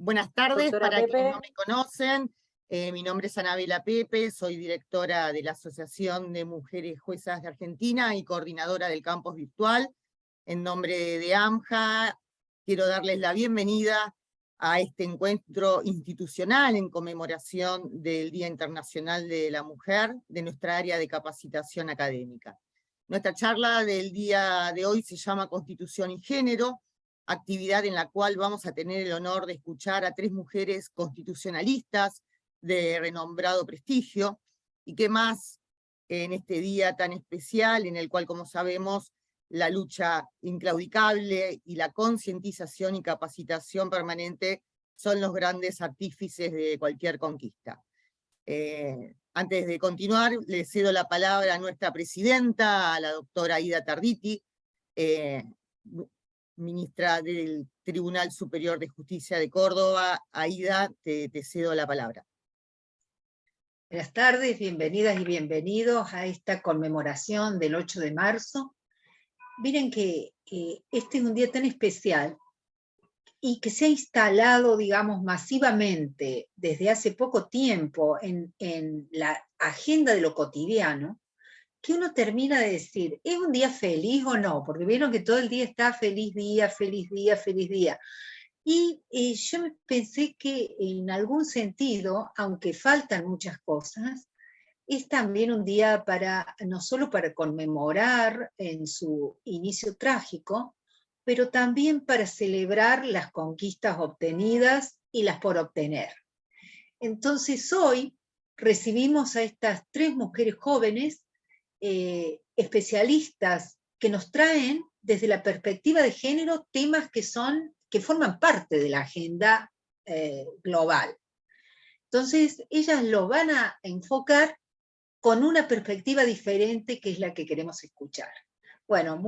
Buenas tardes, Doctora para quienes Pepe. no me conocen, mi nombre es Anabela Pepe, soy directora de la Asociación de Mujeres Juezas de Argentina y coordinadora del campus virtual. En nombre de AMJA, quiero darles la bienvenida a este encuentro institucional en conmemoración del Día Internacional de la Mujer de nuestra área de capacitación académica. Nuestra charla del día de hoy se llama Constitución y Género, actividad en la cual vamos a tener el honor de escuchar a 3 mujeres constitucionalistas de renombrado prestigio, y qué más en este día tan especial, en el cual, como sabemos, la lucha inclaudicable y la concientización y capacitación permanente son los grandes artífices de cualquier conquista. Antes de continuar, le cedo la palabra a nuestra presidenta, a la doctora Aida Tarditi, ministra del Tribunal Superior de Justicia de Córdoba. Aida, te cedo la palabra. Buenas tardes, bienvenidas y bienvenidos a esta conmemoración del 8 de marzo. Miren que este es un día tan especial y que se ha instalado, digamos, masivamente desde hace poco tiempo en la agenda de lo cotidiano, que uno termina de decir, ¿es un día feliz o no? Porque vieron que todo el día está feliz día, feliz día, feliz día. Y yo pensé que en algún sentido, aunque faltan muchas cosas, es también un día para, no solo para conmemorar en su inicio trágico, pero también para celebrar las conquistas obtenidas y las por obtener. Entonces hoy recibimos a estas 3 mujeres jóvenes, especialistas, que nos traen desde la perspectiva de género temas que forman parte de la agenda global. Entonces ellas lo van a enfocar con una perspectiva diferente, que es la que queremos escuchar. Bueno,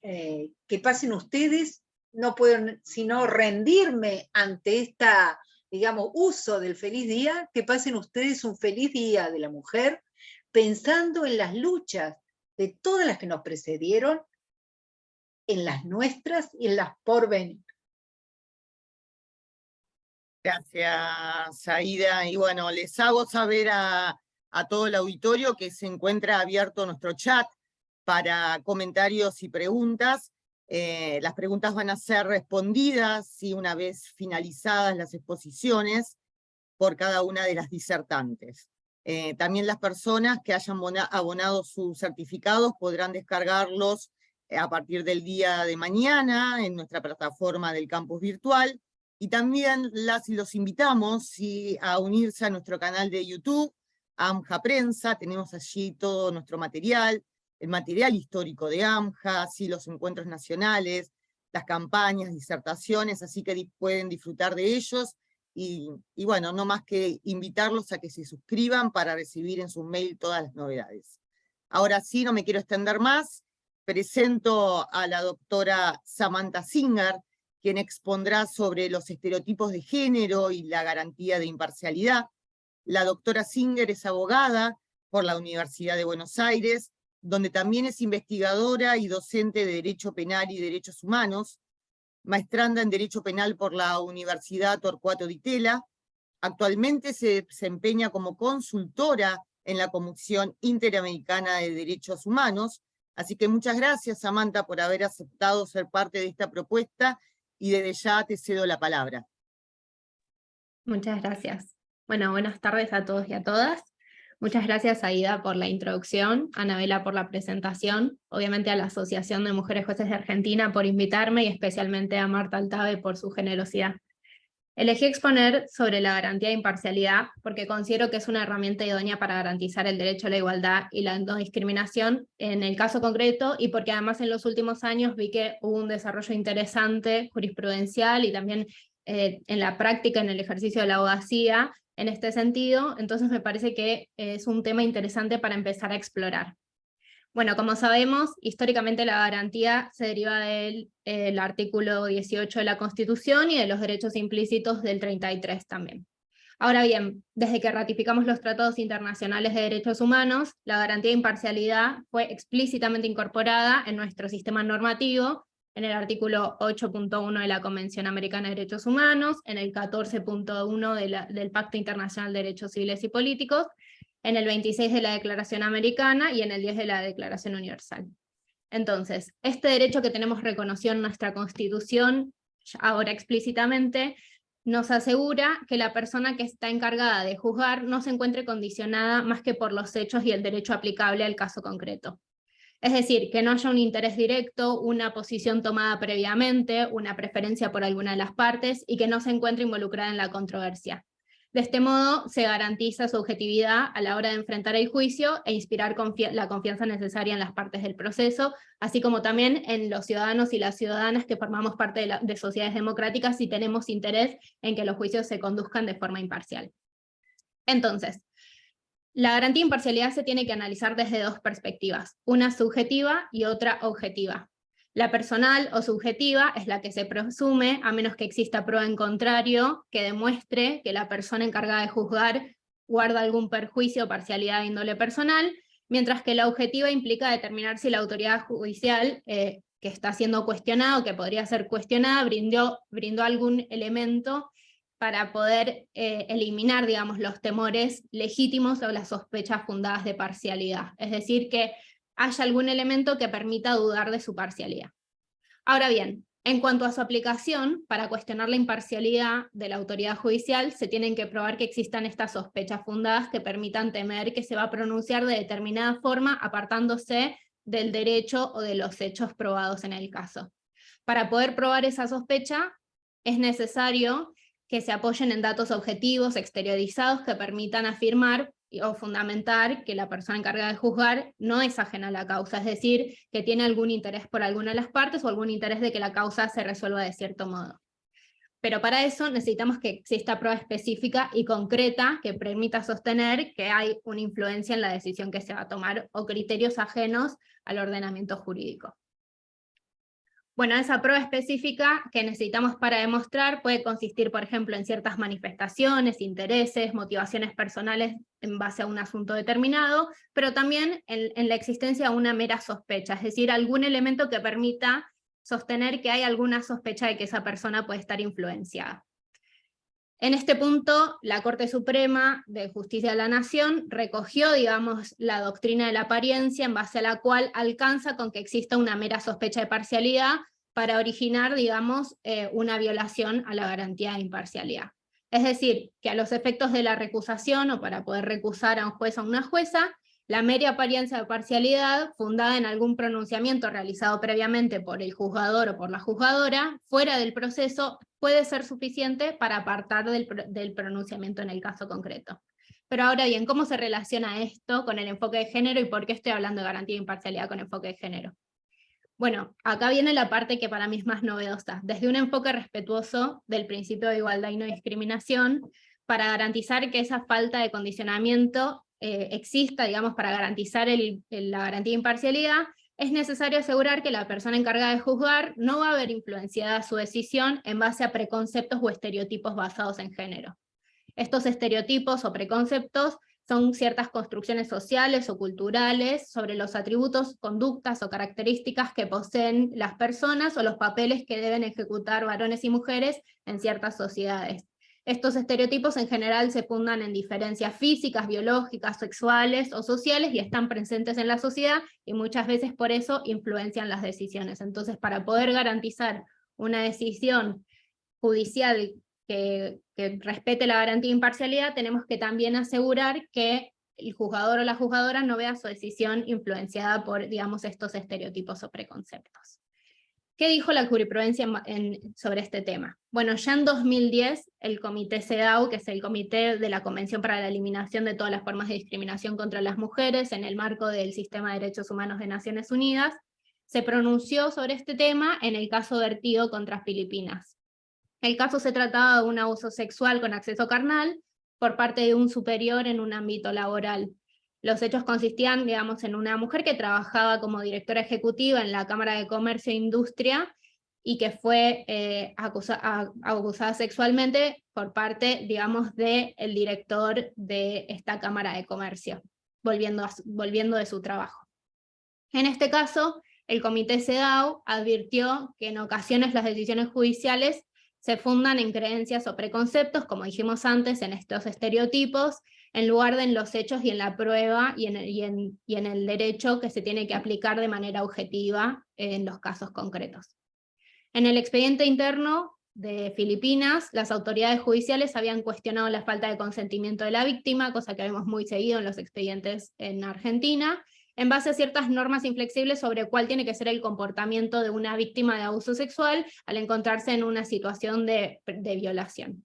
que pasen ustedes. No puedo sino rendirme ante esta, digamos, uso del feliz día. Que pasen ustedes un feliz día de la mujer, pensando en las luchas de todas las que nos precedieron, en las nuestras y en las por venir. Gracias, Aida. Y bueno, les hago saber a todo el auditorio que se encuentra abierto nuestro chat para comentarios y preguntas. Las preguntas van a ser respondidas, ¿sí?, una vez finalizadas las exposiciones, por cada una de las disertantes. También las personas que hayan abonado sus certificados podrán descargarlos a partir del día de mañana en nuestra plataforma del campus virtual, y también las y los invitamos a unirse a nuestro canal de YouTube, AMJA Prensa. Tenemos allí todo nuestro material, el material histórico de AMJA, los encuentros nacionales, las campañas, disertaciones, así que pueden disfrutar de ellos. Y bueno, no más que invitarlos a que se suscriban para recibir en su mail todas las novedades. Ahora sí, no me quiero extender más, presento a la doctora Samantha Singer, quien expondrá sobre los estereotipos de género y la garantía de imparcialidad. La doctora Singer es abogada por la Universidad de Buenos Aires, donde también es investigadora y docente de Derecho Penal y Derechos Humanos, maestranda en Derecho Penal por la Universidad Torcuato Di Tella. Actualmente se desempeña como consultora en la Comisión Interamericana de Derechos Humanos. Así que muchas gracias, Samantha, por haber aceptado ser parte de esta propuesta, y desde ya te cedo la palabra. Muchas gracias. Bueno, buenas tardes a todos y a todas. Muchas gracias, Aida, por la introducción, a Anabela por la presentación, obviamente a la Asociación de Mujeres Jueces de Argentina por invitarme, y especialmente a Marta Altave por su generosidad. Elegí exponer sobre la garantía de imparcialidad porque considero que es una herramienta idónea para garantizar el derecho a la igualdad y la no discriminación en el caso concreto, y porque además en los últimos años vi que hubo un desarrollo interesante jurisprudencial y también en la práctica, en el ejercicio de la abogacía, en este sentido. Entonces me parece que es un tema interesante para empezar a explorar. Bueno, como sabemos, históricamente la garantía se deriva del artículo 18 de la Constitución y de los derechos implícitos del 33 también. Ahora bien, desde que ratificamos los tratados internacionales de derechos humanos, la garantía de imparcialidad fue explícitamente incorporada en nuestro sistema normativo, en el artículo 8.1 de la Convención Americana de Derechos Humanos, en el 14.1 del Pacto Internacional de Derechos Civiles y Políticos, en el 26 de la Declaración Americana y en el 10 de la Declaración Universal. Entonces, este derecho que tenemos reconocido en nuestra Constitución, ahora explícitamente, nos asegura que la persona que está encargada de juzgar no se encuentre condicionada más que por los hechos y el derecho aplicable al caso concreto. Es decir, que no haya un interés directo, una posición tomada previamente, una preferencia por alguna de las partes, y que no se encuentre involucrada en la controversia. De este modo, se garantiza su objetividad a la hora de enfrentar el juicio e inspirar la confianza necesaria en las partes del proceso, así como también en los ciudadanos y las ciudadanas que formamos parte de sociedades democráticas y tenemos interés en que los juicios se conduzcan de forma imparcial. Entonces, la garantía de imparcialidad se tiene que analizar desde dos perspectivas, una subjetiva y otra objetiva. La personal o subjetiva es la que se presume, a menos que exista prueba en contrario, que demuestre que la persona encargada de juzgar guarda algún perjuicio o parcialidad de índole personal, mientras que la objetiva implica determinar si la autoridad judicial que está siendo cuestionada o que podría ser cuestionada brindó algún elemento para poder eliminar, digamos, los temores legítimos o las sospechas fundadas de parcialidad. Es decir, que haya algún elemento que permita dudar de su parcialidad. Ahora bien, en cuanto a su aplicación, para cuestionar la imparcialidad de la autoridad judicial, se tienen que probar que existan estas sospechas fundadas que permitan temer que se va a pronunciar de determinada forma, apartándose del derecho o de los hechos probados en el caso. Para poder probar esa sospecha, es necesario que se apoyen en datos objetivos, exteriorizados, que permitan afirmar o fundamentar que la persona encargada de juzgar no es ajena a la causa, es decir, que tiene algún interés por alguna de las partes o algún interés de que la causa se resuelva de cierto modo. Pero para eso necesitamos que exista prueba específica y concreta que permita sostener que hay una influencia en la decisión que se va a tomar o criterios ajenos al ordenamiento jurídico. Bueno, esa prueba específica que necesitamos para demostrar puede consistir, por ejemplo, en ciertas manifestaciones, intereses, motivaciones personales en base a un asunto determinado, pero también en la existencia de una mera sospecha, es decir, algún elemento que permita sostener que hay alguna sospecha de que esa persona puede estar influenciada. En este punto, la Corte Suprema de Justicia de la Nación recogió, digamos, la doctrina de la apariencia, en base a la cual alcanza con que exista una mera sospecha de parcialidad para originar, digamos, una violación a la garantía de imparcialidad. Es decir, que a los efectos de la recusación, o para poder recusar a un juez o a una jueza, la mera apariencia de parcialidad, fundada en algún pronunciamiento realizado previamente por el juzgador o por la juzgadora, fuera del proceso, puede ser suficiente para apartar del pronunciamiento en el caso concreto. Pero ahora bien, ¿cómo se relaciona esto con el enfoque de género y por qué estoy hablando de garantía de imparcialidad con enfoque de género? Bueno, acá viene la parte que para mí es más novedosa. Desde un enfoque respetuoso del principio de igualdad y no discriminación, para garantizar que esa falta de condicionamiento exista, digamos, para garantizar la garantía de imparcialidad, es necesario asegurar que la persona encargada de juzgar no va a haber influenciada su decisión en base a preconceptos o estereotipos basados en género. Estos estereotipos o preconceptos son ciertas construcciones sociales o culturales sobre los atributos, conductas o características que poseen las personas o los papeles que deben ejecutar varones y mujeres en ciertas sociedades. Estos estereotipos en general se fundan en diferencias físicas, biológicas, sexuales o sociales y están presentes en la sociedad y muchas veces por eso influencian las decisiones. Entonces, para poder garantizar una decisión judicial que respete la garantía de imparcialidad, tenemos que también asegurar que el juzgador o la juzgadora no vea su decisión influenciada por, digamos, estos estereotipos o preconceptos. ¿Qué dijo la jurisprudencia sobre este tema? Bueno, ya en 2010, el Comité CEDAW, que es el Comité de la Convención para la Eliminación de todas las formas de discriminación contra las mujeres, en el marco del Sistema de Derechos Humanos de Naciones Unidas, se pronunció sobre este tema en el caso vertido contra Filipinas. El caso se trataba de un abuso sexual con acceso carnal por parte de un superior en un ámbito laboral. Los hechos consistían, digamos, en una mujer que trabajaba como directora ejecutiva en la Cámara de Comercio e Industria y que fue abusada sexualmente por parte, digamos, del director de esta Cámara de Comercio, volviendo de su trabajo. En este caso, el Comité CEDAW advirtió que en ocasiones las decisiones judiciales se fundan en creencias o preconceptos, como dijimos antes, en estos estereotipos, en lugar de en los hechos y en la prueba y en el derecho que se tiene que aplicar de manera objetiva en los casos concretos. En el expediente interno de Filipinas, las autoridades judiciales habían cuestionado la falta de consentimiento de la víctima, cosa que vemos muy seguido en los expedientes en Argentina, en base a ciertas normas inflexibles sobre cuál tiene que ser el comportamiento de una víctima de abuso sexual al encontrarse en una situación de violación.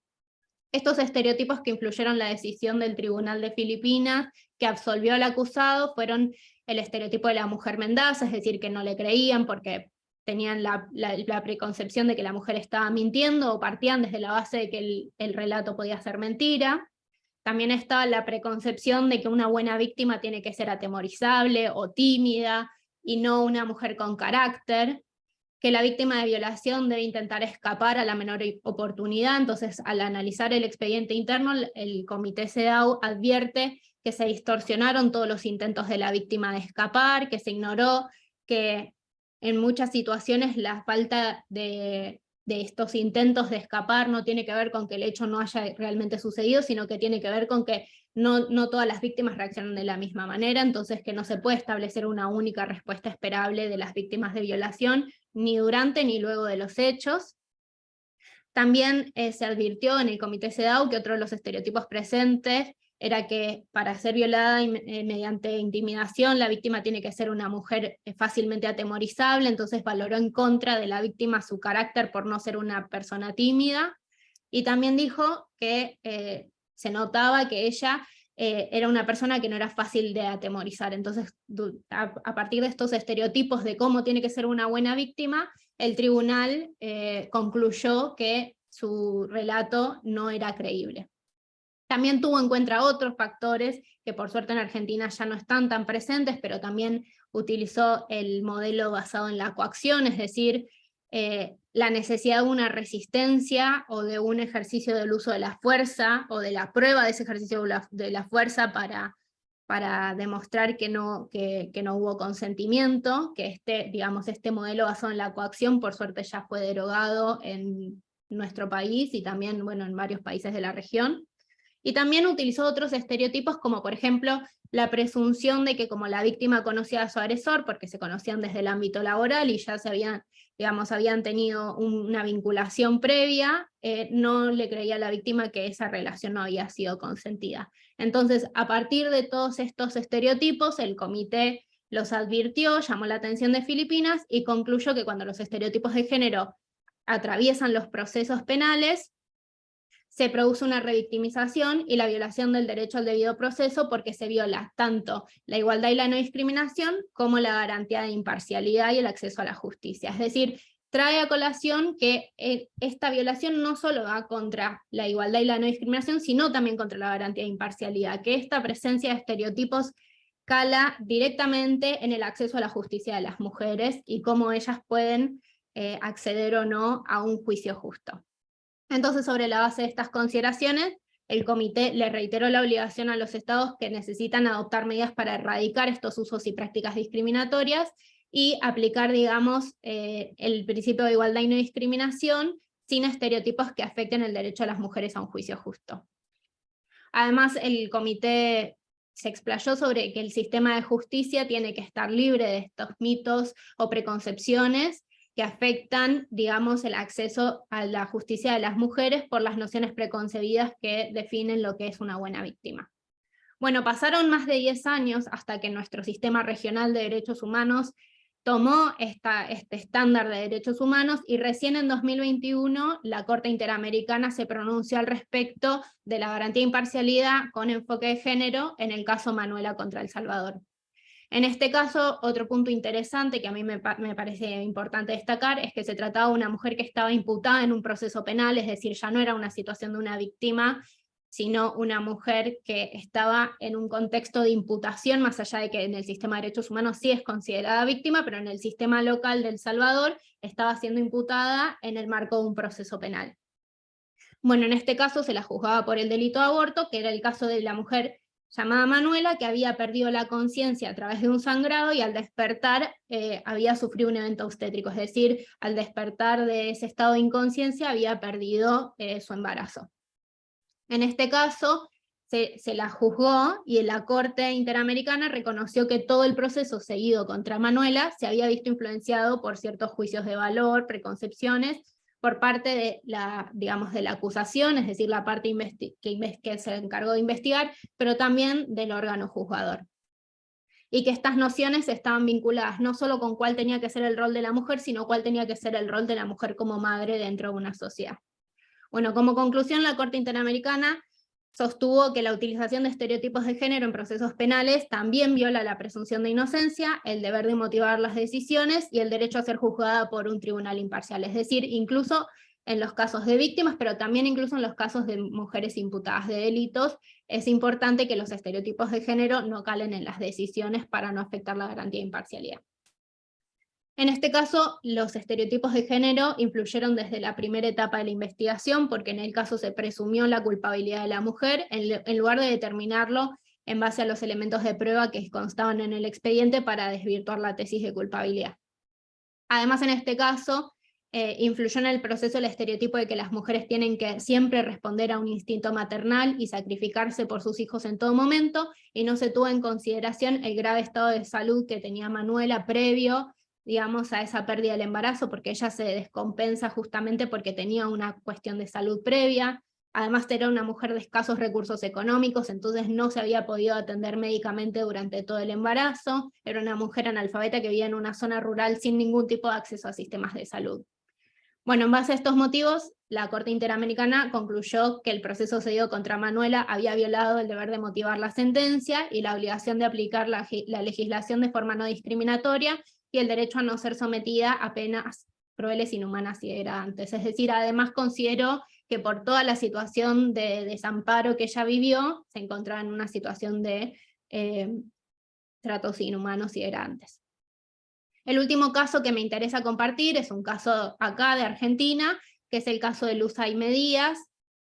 Estos estereotipos que influyeron la decisión del Tribunal de Filipinas, que absolvió al acusado, fueron el estereotipo de la mujer mendaza, es decir, que no le creían porque tenían la preconcepción de que la mujer estaba mintiendo, o partían desde la base de que el relato podía ser mentira. También estaba la preconcepción de que una buena víctima tiene que ser atemorizable o tímida, y no una mujer con carácter, que la víctima de violación debe intentar escapar a la menor oportunidad. Entonces, al analizar el expediente interno, el Comité CEDAW advierte que se distorsionaron todos los intentos de la víctima de escapar, que se ignoró que en muchas situaciones la falta de estos intentos de escapar no tiene que ver con que el hecho no haya realmente sucedido, sino que tiene que ver con que no todas las víctimas reaccionan de la misma manera, entonces que no se puede establecer una única respuesta esperable de las víctimas de violación, ni durante ni luego de los hechos. También se advirtió en el Comité CEDAW que otro de los estereotipos presentes era que para ser violada mediante intimidación la víctima tiene que ser una mujer fácilmente atemorizable, entonces valoró en contra de la víctima su carácter por no ser una persona tímida, y también dijo que se notaba que ella era una persona que no era fácil de atemorizar. Entonces, a partir de estos estereotipos de cómo tiene que ser una buena víctima, el tribunal concluyó que su relato no era creíble. También tuvo en cuenta otros factores que por suerte en Argentina ya no están tan presentes, pero también utilizó el modelo basado en la coacción, es decir, la necesidad de una resistencia o de un ejercicio del uso de la fuerza, o de la prueba de ese ejercicio de la fuerza para demostrar que no hubo consentimiento, que este modelo basado en la coacción por suerte ya fue derogado en nuestro país y también, bueno, en varios países de la región. Y también utilizó otros estereotipos, como por ejemplo la presunción de que como la víctima conocía a su agresor, porque se conocían desde el ámbito laboral y ya habían tenido una vinculación previa, no le creía a la víctima que esa relación no había sido consentida. Entonces, a partir de todos estos estereotipos, el comité los advirtió, llamó la atención de Filipinas y concluyó que cuando los estereotipos de género atraviesan los procesos penales, se produce una revictimización y la violación del derecho al debido proceso, porque se viola tanto la igualdad y la no discriminación como la garantía de imparcialidad y el acceso a la justicia. Es decir, trae a colación que esta violación no solo va contra la igualdad y la no discriminación, sino también contra la garantía de imparcialidad, que esta presencia de estereotipos cala directamente en el acceso a la justicia de las mujeres y cómo ellas pueden acceder o no a un juicio justo. Entonces, sobre la base de estas consideraciones, el comité le reiteró la obligación a los estados que necesitan adoptar medidas para erradicar estos usos y prácticas discriminatorias y aplicar, digamos, el principio de igualdad y no discriminación sin estereotipos que afecten el derecho a las mujeres a un juicio justo. Además, el comité se explayó sobre que el sistema de justicia tiene que estar libre de estos mitos o preconcepciones que afectan, digamos, el acceso a la justicia de las mujeres por las nociones preconcebidas que definen lo que es una buena víctima. Bueno, pasaron más de 10 años hasta que nuestro sistema regional de derechos humanos tomó este estándar de derechos humanos, y recién en 2021 la Corte Interamericana se pronunció al respecto de la garantía de imparcialidad con enfoque de género en el caso Manuela contra El Salvador. En este caso, otro punto interesante que a mí me parece importante destacar es que se trataba de una mujer que estaba imputada en un proceso penal, es decir, ya no era una situación de una víctima, sino una mujer que estaba en un contexto de imputación, más allá de que en el sistema de derechos humanos sí es considerada víctima, pero en el sistema local de El Salvador estaba siendo imputada en el marco de un proceso penal. Bueno, en este caso se la juzgaba por el delito de aborto, que era el caso de la mujer llamada Manuela, que había perdido la conciencia a través de un sangrado y al despertar había sufrido un evento obstétrico, es decir, al despertar de ese estado de inconsciencia había perdido su embarazo. En este caso, se la juzgó y la Corte Interamericana reconoció que todo el proceso seguido contra Manuela se había visto influenciado por ciertos juicios de valor, preconcepciones, por parte de digamos, de la acusación, es decir, la parte que se encargó de investigar, pero también del órgano juzgador. Y que estas nociones estaban vinculadas no solo con cuál tenía que ser el rol de la mujer, sino cuál tenía que ser el rol de la mujer como madre dentro de una sociedad. Bueno, como conclusión, la Corte Interamericana sostuvo que la utilización de estereotipos de género en procesos penales también viola la presunción de inocencia, el deber de motivar las decisiones y el derecho a ser juzgada por un tribunal imparcial. Es decir, incluso en los casos de víctimas, pero también incluso en los casos de mujeres imputadas de delitos, es importante que los estereotipos de género no calen en las decisiones para no afectar la garantía de imparcialidad. En este caso, los estereotipos de género influyeron desde la primera etapa de la investigación, porque en el caso se presumió la culpabilidad de la mujer, en lugar de determinarlo en base a los elementos de prueba que constaban en el expediente para desvirtuar la tesis de culpabilidad. Además, en este caso, influyó en el proceso el estereotipo de que las mujeres tienen que siempre responder a un instinto maternal y sacrificarse por sus hijos en todo momento, y no se tuvo en consideración el grave estado de salud que tenía Manuela previo, digamos, a esa pérdida del embarazo, porque ella se descompensa justamente porque tenía una cuestión de salud previa. Además era una mujer de escasos recursos económicos, entonces no se había podido atender médicamente durante todo el embarazo, era una mujer analfabeta que vivía en una zona rural sin ningún tipo de acceso a sistemas de salud. Bueno, en base a estos motivos, la Corte Interamericana concluyó que el proceso seguido contra Manuela había violado el deber de motivar la sentencia y la obligación de aplicar la legislación de forma no discriminatoria y el derecho a no ser sometida a penas crueles, inhumanas y degradantes. Es decir, además consideró que por toda la situación de desamparo que ella vivió, se encontraba en una situación de tratos inhumanos y degradantes. El último caso que me interesa compartir es un caso acá de Argentina, que es el caso de Luz Aime Díaz,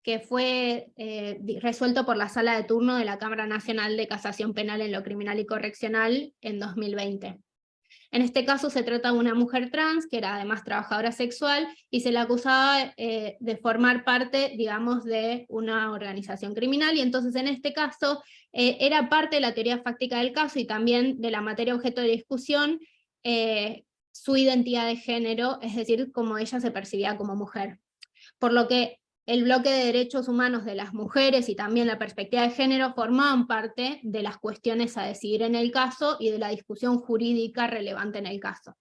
que fue resuelto por la Sala de Turno de la Cámara Nacional de Casación Penal en lo Criminal y Correccional en 2020. En este caso se trata de una mujer trans, que era además trabajadora sexual, y se la acusaba de formar parte, digamos, de una organización criminal, y entonces en este caso era parte de la teoría fáctica del caso y también de la materia objeto de discusión, su identidad de género, es decir, cómo ella se percibía como mujer. Por lo que el bloque de derechos humanos de las mujeres y también la perspectiva de género formaban parte de las cuestiones a decidir en el caso y de la discusión jurídica relevante en el caso.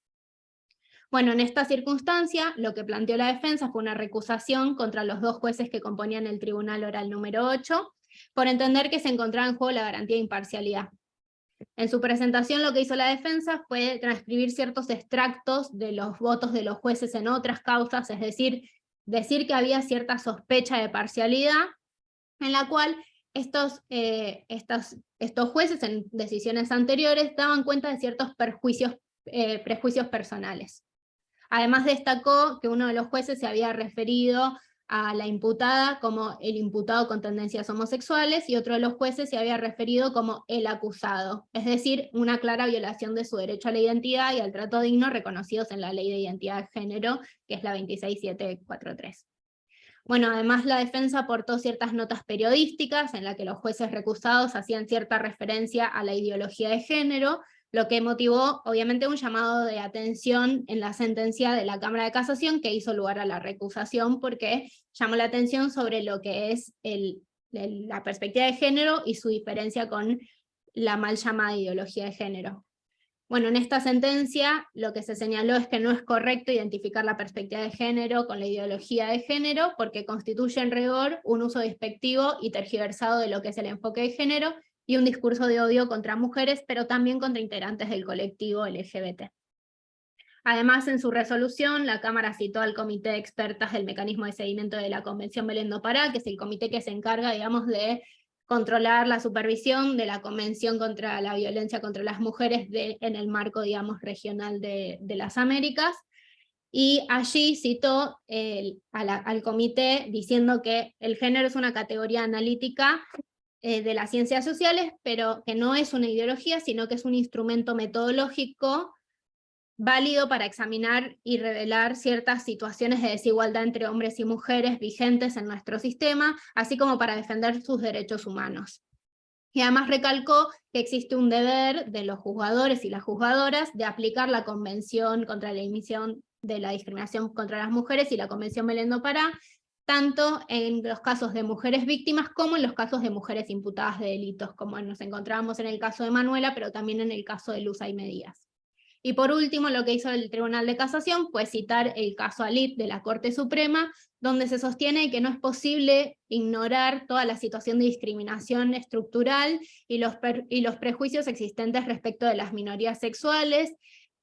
Bueno, en esta circunstancia, lo que planteó la defensa fue una recusación contra los dos jueces que componían el Tribunal Oral número 8, por entender que se encontraba en juego la garantía de imparcialidad. En su presentación lo que hizo la defensa fue transcribir ciertos extractos de los votos de los jueces en otras causas, es decir que había cierta sospecha de parcialidad, en la cual estos jueces en decisiones anteriores daban cuenta de ciertos prejuicios personales. Además destacó que uno de los jueces se había referido a la imputada como el imputado con tendencias homosexuales, y otro de los jueces se había referido como el acusado, es decir, una clara violación de su derecho a la identidad y al trato digno reconocidos en la Ley de Identidad de Género, que es la 26743. Bueno, además la defensa aportó ciertas notas periodísticas en las que los jueces recusados hacían cierta referencia a la ideología de género, lo que motivó obviamente un llamado de atención en la sentencia de la Cámara de Casación que hizo lugar a la recusación, porque llamó la atención sobre lo que es la perspectiva de género y su diferencia con la mal llamada ideología de género. Bueno, en esta sentencia lo que se señaló es que no es correcto identificar la perspectiva de género con la ideología de género, porque constituye en rigor un uso despectivo y tergiversado de lo que es el enfoque de género, y un discurso de odio contra mujeres, pero también contra integrantes del colectivo LGBT. Además, en su resolución, la Cámara citó al Comité de Expertas del Mecanismo de Seguimiento de la Convención Belén do Pará, que es el comité que se encarga, digamos, de controlar la supervisión de la Convención contra la Violencia contra las Mujeres en el marco, digamos, regional de las Américas, y allí citó al comité diciendo que el género es una categoría analítica de las ciencias sociales, pero que no es una ideología, sino que es un instrumento metodológico válido para examinar y revelar ciertas situaciones de desigualdad entre hombres y mujeres vigentes en nuestro sistema, así como para defender sus derechos humanos. Y además recalcó que existe un deber de los juzgadores y las juzgadoras de aplicar la Convención contra la Eliminación de la Discriminación contra las Mujeres y la Convención Belén do Pará, tanto en los casos de mujeres víctimas como en los casos de mujeres imputadas de delitos, como nos encontrábamos en el caso de Manuela, pero también en el caso de Luz Aimé Díaz. Y por último, lo que hizo el Tribunal de Casación fue citar el caso Alit de la Corte Suprema, donde se sostiene que no es posible ignorar toda la situación de discriminación estructural y los prejuicios existentes respecto de las minorías sexuales,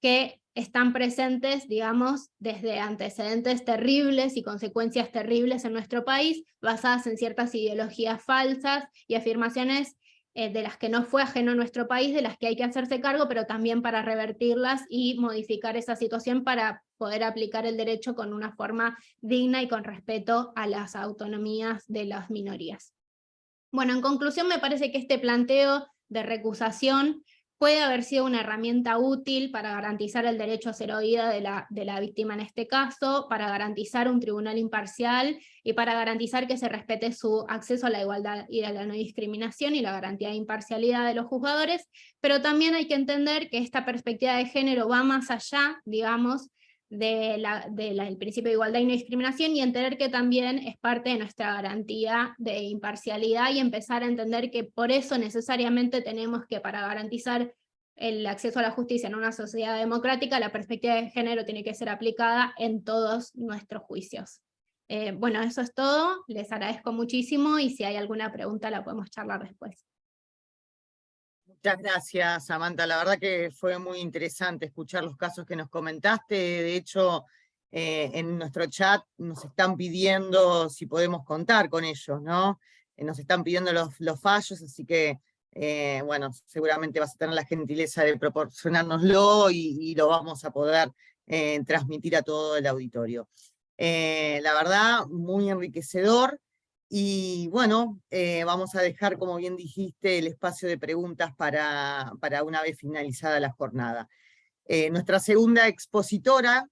que están presentes, digamos, desde antecedentes terribles y consecuencias terribles en nuestro país, basadas en ciertas ideologías falsas y afirmaciones de las que no fue ajeno a nuestro país, de las que hay que hacerse cargo, pero también para revertirlas y modificar esa situación para poder aplicar el derecho con una forma digna y con respeto a las autonomías de las minorías. Bueno, en conclusión, me parece que este planteo de recusación puede haber sido una herramienta útil para garantizar el derecho a ser oída de la víctima en este caso, para garantizar un tribunal imparcial y para garantizar que se respete su acceso a la igualdad y a la no discriminación y la garantía de imparcialidad de los juzgadores, pero también hay que entender que esta perspectiva de género va más allá, digamos, del principio de igualdad y no discriminación, y entender que también es parte de nuestra garantía de imparcialidad, y empezar a entender que por eso necesariamente tenemos que, para garantizar el acceso a la justicia en una sociedad democrática, la perspectiva de género tiene que ser aplicada en todos nuestros juicios. Bueno, eso es todo, les agradezco muchísimo, y si hay alguna pregunta la podemos charlar después. Muchas gracias, Samantha. La verdad que fue muy interesante escuchar los casos que nos comentaste. De hecho, en nuestro chat nos están pidiendo si podemos contar con ellos, ¿no? Nos están pidiendo los fallos, así que, bueno, seguramente vas a tener la gentileza de proporcionárnoslo y lo vamos a poder transmitir a todo el auditorio. La verdad, muy enriquecedor. Y bueno, vamos a dejar, como bien dijiste, el espacio de preguntas para una vez finalizada la jornada. Nuestra segunda expositora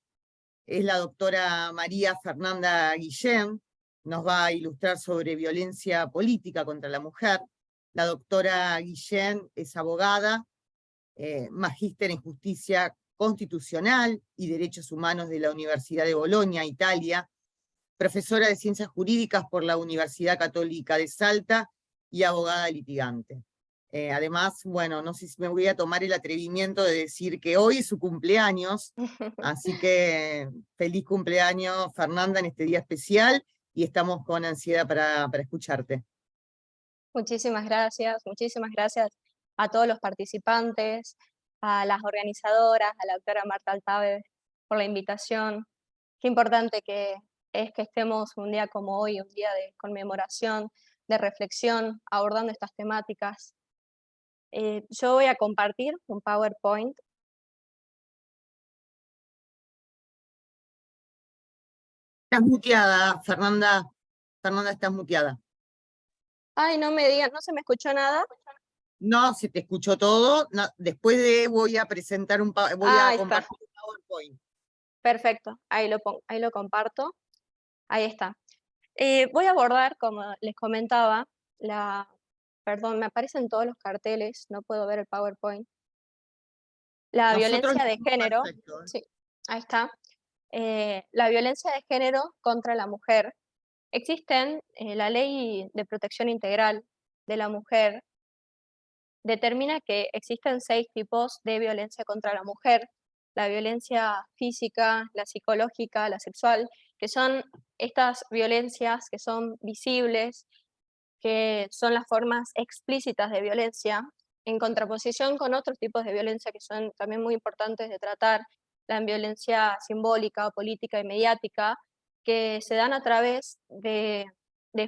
es la doctora María Fernanda Guillén, nos va a ilustrar sobre violencia política contra la mujer. La doctora Guillén es abogada, magíster en justicia constitucional y derechos humanos de la Universidad de Bolonia, Italia, profesora de Ciencias Jurídicas por la Universidad Católica de Salta y abogada litigante. Además, bueno, no sé si me voy a tomar el atrevimiento de decir que hoy es su cumpleaños, así que feliz cumpleaños, Fernanda, en este día especial, y estamos con ansiedad para escucharte. Muchísimas gracias a todos los participantes, a las organizadoras, a la doctora Marta Altave por la invitación. Qué importante que es que estemos un día como hoy, un día de conmemoración, de reflexión, abordando estas temáticas. Yo voy a compartir un PowerPoint. Estás muteada, Fernanda. Fernanda, estás muteada. Ay, no me digan, ¿no se me escuchó nada? No, se te escuchó todo. No, después voy a presentar voy a compartir un PowerPoint. Perfecto, ahí lo comparto. Ahí está. Voy a abordar, como les comentaba, perdón, me aparecen todos los carteles, no puedo ver el PowerPoint. La violencia de género, perfecto, ¿eh? sí, ahí está. La violencia de género contra la mujer. Existen, la Ley de Protección Integral de la Mujer determina que existen 6 tipos de violencia contra la mujer: la violencia física, la psicológica, la sexual, que son estas violencias que son visibles, que son las formas explícitas de violencia, en contraposición con otros tipos de violencia que son también muy importantes de tratar, la violencia simbólica, política y mediática, que se dan a través de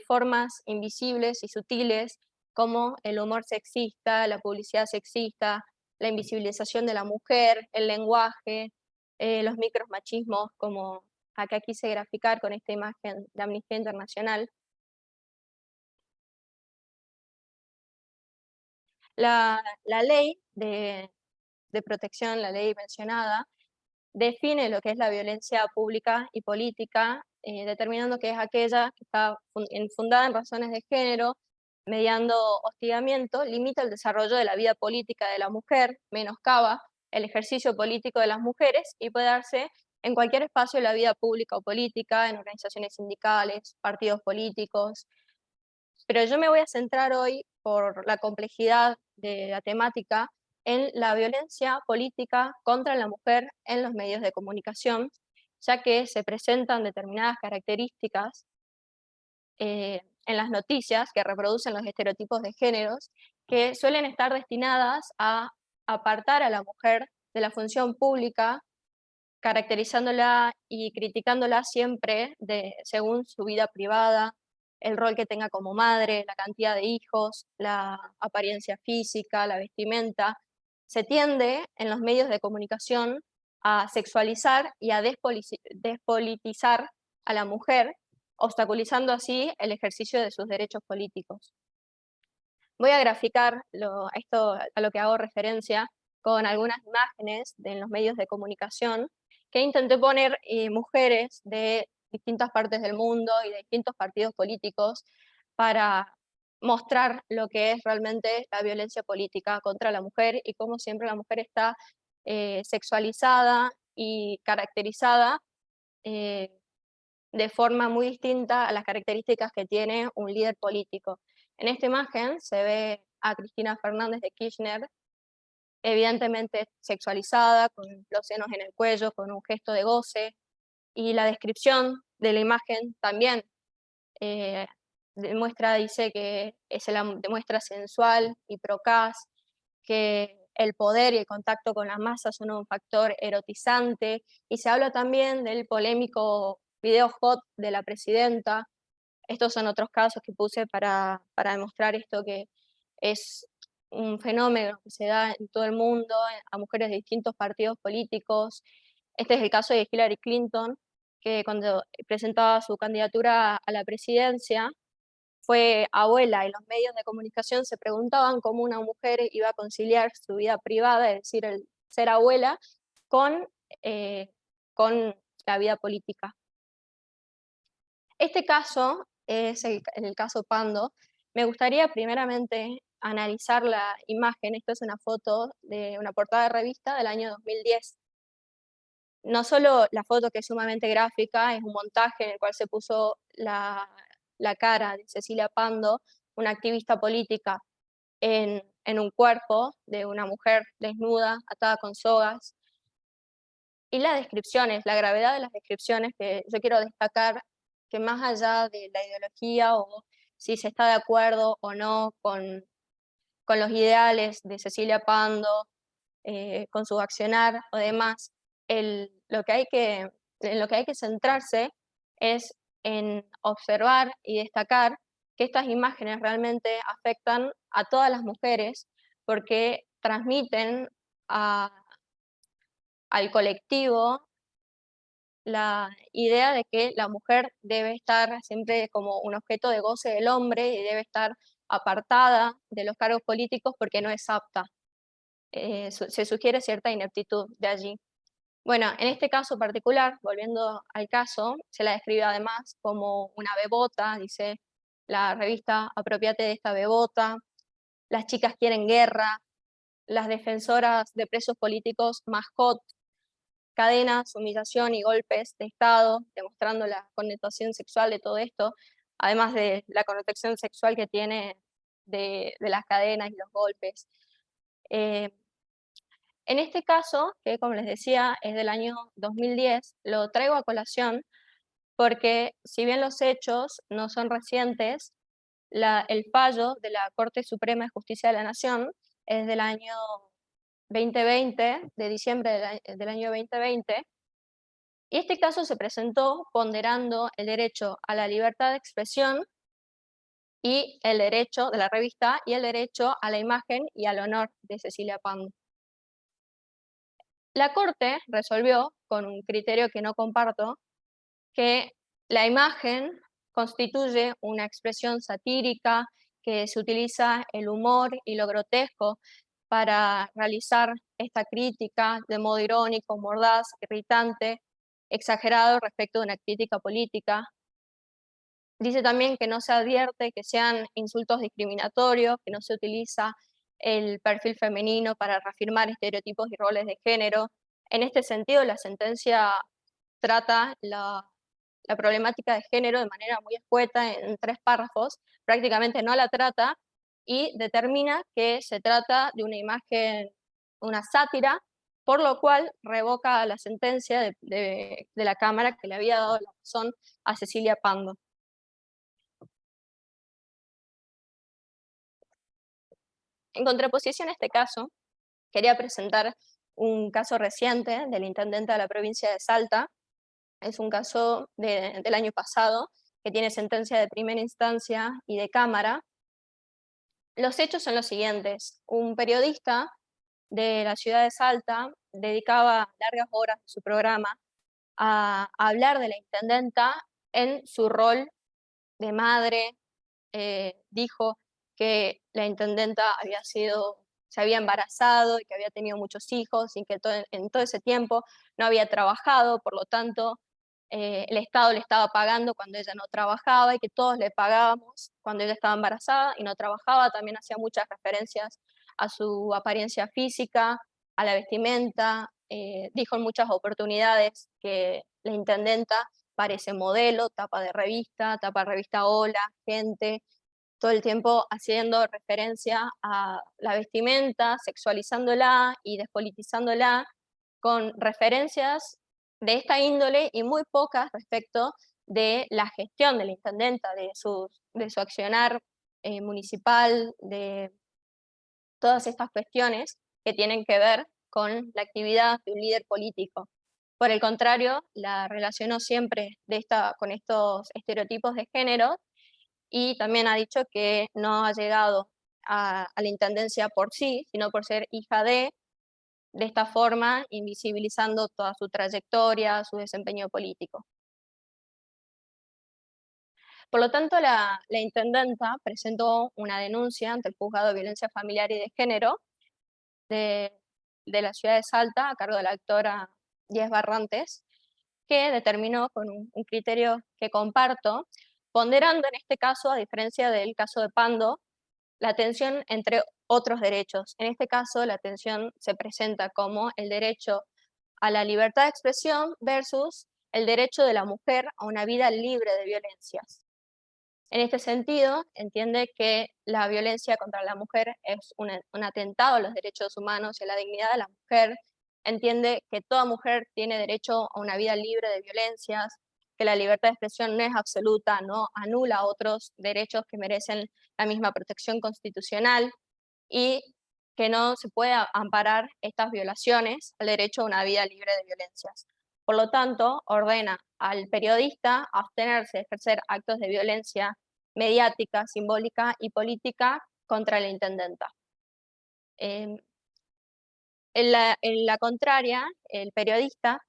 formas invisibles y sutiles, como el humor sexista, la publicidad sexista, la invisibilización de la mujer, el lenguaje, los micromachismos, como acá quise graficar con esta imagen de Amnistía Internacional. La ley de protección, la ley mencionada, define lo que es la violencia pública y política, determinando que es aquella que está fundada en razones de género, mediando hostigamiento, limita el desarrollo de la vida política de la mujer, menoscaba el ejercicio político de las mujeres y puede darse en cualquier espacio de la vida pública o política, en organizaciones sindicales, partidos políticos. Pero yo me voy a centrar hoy, por la complejidad de la temática, en la violencia política contra la mujer en los medios de comunicación, ya que se presentan determinadas características en las noticias que reproducen los estereotipos de géneros, que suelen estar destinadas a apartar a la mujer de la función pública, caracterizándola y criticándola siempre según su vida privada, el rol que tenga como madre, la cantidad de hijos, la apariencia física, la vestimenta. Se tiende en los medios de comunicación a sexualizar y a despolitizar a la mujer, obstaculizando así el ejercicio de sus derechos políticos. Voy a graficar esto a lo que hago referencia con algunas imágenes en los medios de comunicación que intenté poner mujeres de distintas partes del mundo y de distintos partidos políticos para mostrar lo que es realmente la violencia política contra la mujer y cómo siempre la mujer está sexualizada y caracterizada de forma muy distinta a las características que tiene un líder político. En esta imagen se ve a Cristina Fernández de Kirchner, evidentemente sexualizada, con los senos en el cuello, con un gesto de goce, y la descripción de la imagen también dice que se la demuestra sensual y procaz, que el poder y el contacto con las masas son un factor erotizante, y se habla también del polémico video hot de la presidenta. Estos son otros casos que puse para demostrar esto, que es un fenómeno que se da en todo el mundo, a mujeres de distintos partidos políticos. Este es el caso de Hillary Clinton, que cuando presentaba su candidatura a la presidencia, fue abuela, y los medios de comunicación se preguntaban cómo una mujer iba a conciliar su vida privada, es decir, el ser abuela, con la vida política. Este caso es el caso Pando. Me gustaría primeramente analizar la imagen. Esto es una foto de una portada de revista del año 2010. No solo la foto, que es sumamente gráfica, es un montaje en el cual se puso la cara de Cecilia Pando, una activista política, en un cuerpo de una mujer desnuda, atada con sogas. Y las descripciones, la gravedad de las descripciones, que yo quiero destacar, que más allá de la ideología o si se está de acuerdo o no con los ideales de Cecilia Pando, con su accionar o demás, en lo que hay que centrarse es en observar y destacar que estas imágenes realmente afectan a todas las mujeres, porque transmiten al colectivo la idea de que la mujer debe estar siempre como un objeto de goce del hombre y debe estar apartada de los cargos políticos porque no es apta. Se sugiere cierta ineptitud de allí. Bueno, en este caso particular, volviendo al caso, se la describe además como una bebota, dice la revista: apropiate de esta bebota, las chicas quieren guerra, las defensoras de presos políticos mascot, cadenas, humillación y golpes de Estado, demostrando la connotación sexual de todo esto, además de la connotación sexual que tiene de las cadenas y los golpes. En este caso, que como les decía es del año 2010, lo traigo a colación porque si bien los hechos no son recientes, el fallo de la Corte Suprema de Justicia de la Nación es del año 2020, de diciembre del año 2020, y este caso se presentó ponderando el derecho a la libertad de expresión y el derecho de la revista y el derecho a la imagen y al honor de Cecilia Pando. La Corte resolvió, con un criterio que no comparto, que la imagen constituye una expresión satírica, que se utiliza el humor y lo grotesco para realizar esta crítica de modo irónico, mordaz, irritante, exagerado respecto de una crítica política. Dice también que no se advierte que sean insultos discriminatorios, que no se utiliza el perfil femenino para reafirmar estereotipos y roles de género. En este sentido, la sentencia trata la problemática de género de manera muy escueta en 3 párrafos, prácticamente no la trata y determina que se trata de una imagen, una sátira, por lo cual revoca la sentencia de la Cámara que le había dado la razón a Cecilia Pando. En contraposición a este caso, quería presentar un caso reciente del intendente de la provincia de Salta. Es un caso del año pasado, que tiene sentencia de primera instancia y de Cámara. Los hechos son los siguientes. Un periodista de la ciudad de Salta dedicaba largas horas de su programa a hablar de la intendenta en su rol de madre. Dijo que la intendenta se había embarazado y que había tenido muchos hijos y que en todo ese tiempo no había trabajado, por lo tanto el Estado le estaba pagando cuando ella no trabajaba y que todos le pagábamos cuando ella estaba embarazada y no trabajaba. También hacía muchas referencias a su apariencia física, a la vestimenta. Dijo en muchas oportunidades que la intendenta parece modelo, tapa revista Hola, Gente, todo el tiempo haciendo referencia a la vestimenta, sexualizándola y despolitizándola, con referencias de esta índole y muy pocas respecto de la gestión de la intendenta, de su accionar municipal, de todas estas cuestiones que tienen que ver con la actividad de un líder político. Por el contrario, la relacionó siempre con estos estereotipos de género y también ha dicho que no ha llegado a la intendencia por sí, sino por ser hija de esta forma invisibilizando toda su trayectoria, su desempeño político. Por lo tanto, la intendenta presentó una denuncia ante el Juzgado de Violencia Familiar y de Género de la ciudad de Salta, a cargo de la doctora Diez Barrantes, que determinó con un criterio que comparto, ponderando en este caso, a diferencia del caso de Pando, la tensión entre otros derechos. En este caso, la tensión se presenta como el derecho a la libertad de expresión versus el derecho de la mujer a una vida libre de violencias. En este sentido, entiende que la violencia contra la mujer es un atentado a los derechos humanos y a la dignidad de la mujer. Entiende que toda mujer tiene derecho a una vida libre de violencias, que la libertad de expresión no es absoluta, no anula otros derechos que merecen la misma protección constitucional y que no se puede amparar estas violaciones al derecho a una vida libre de violencias. Por lo tanto, ordena al periodista abstenerse de ejercer actos de violencia mediática, simbólica y política contra la intendenta. En la contraria, el periodista,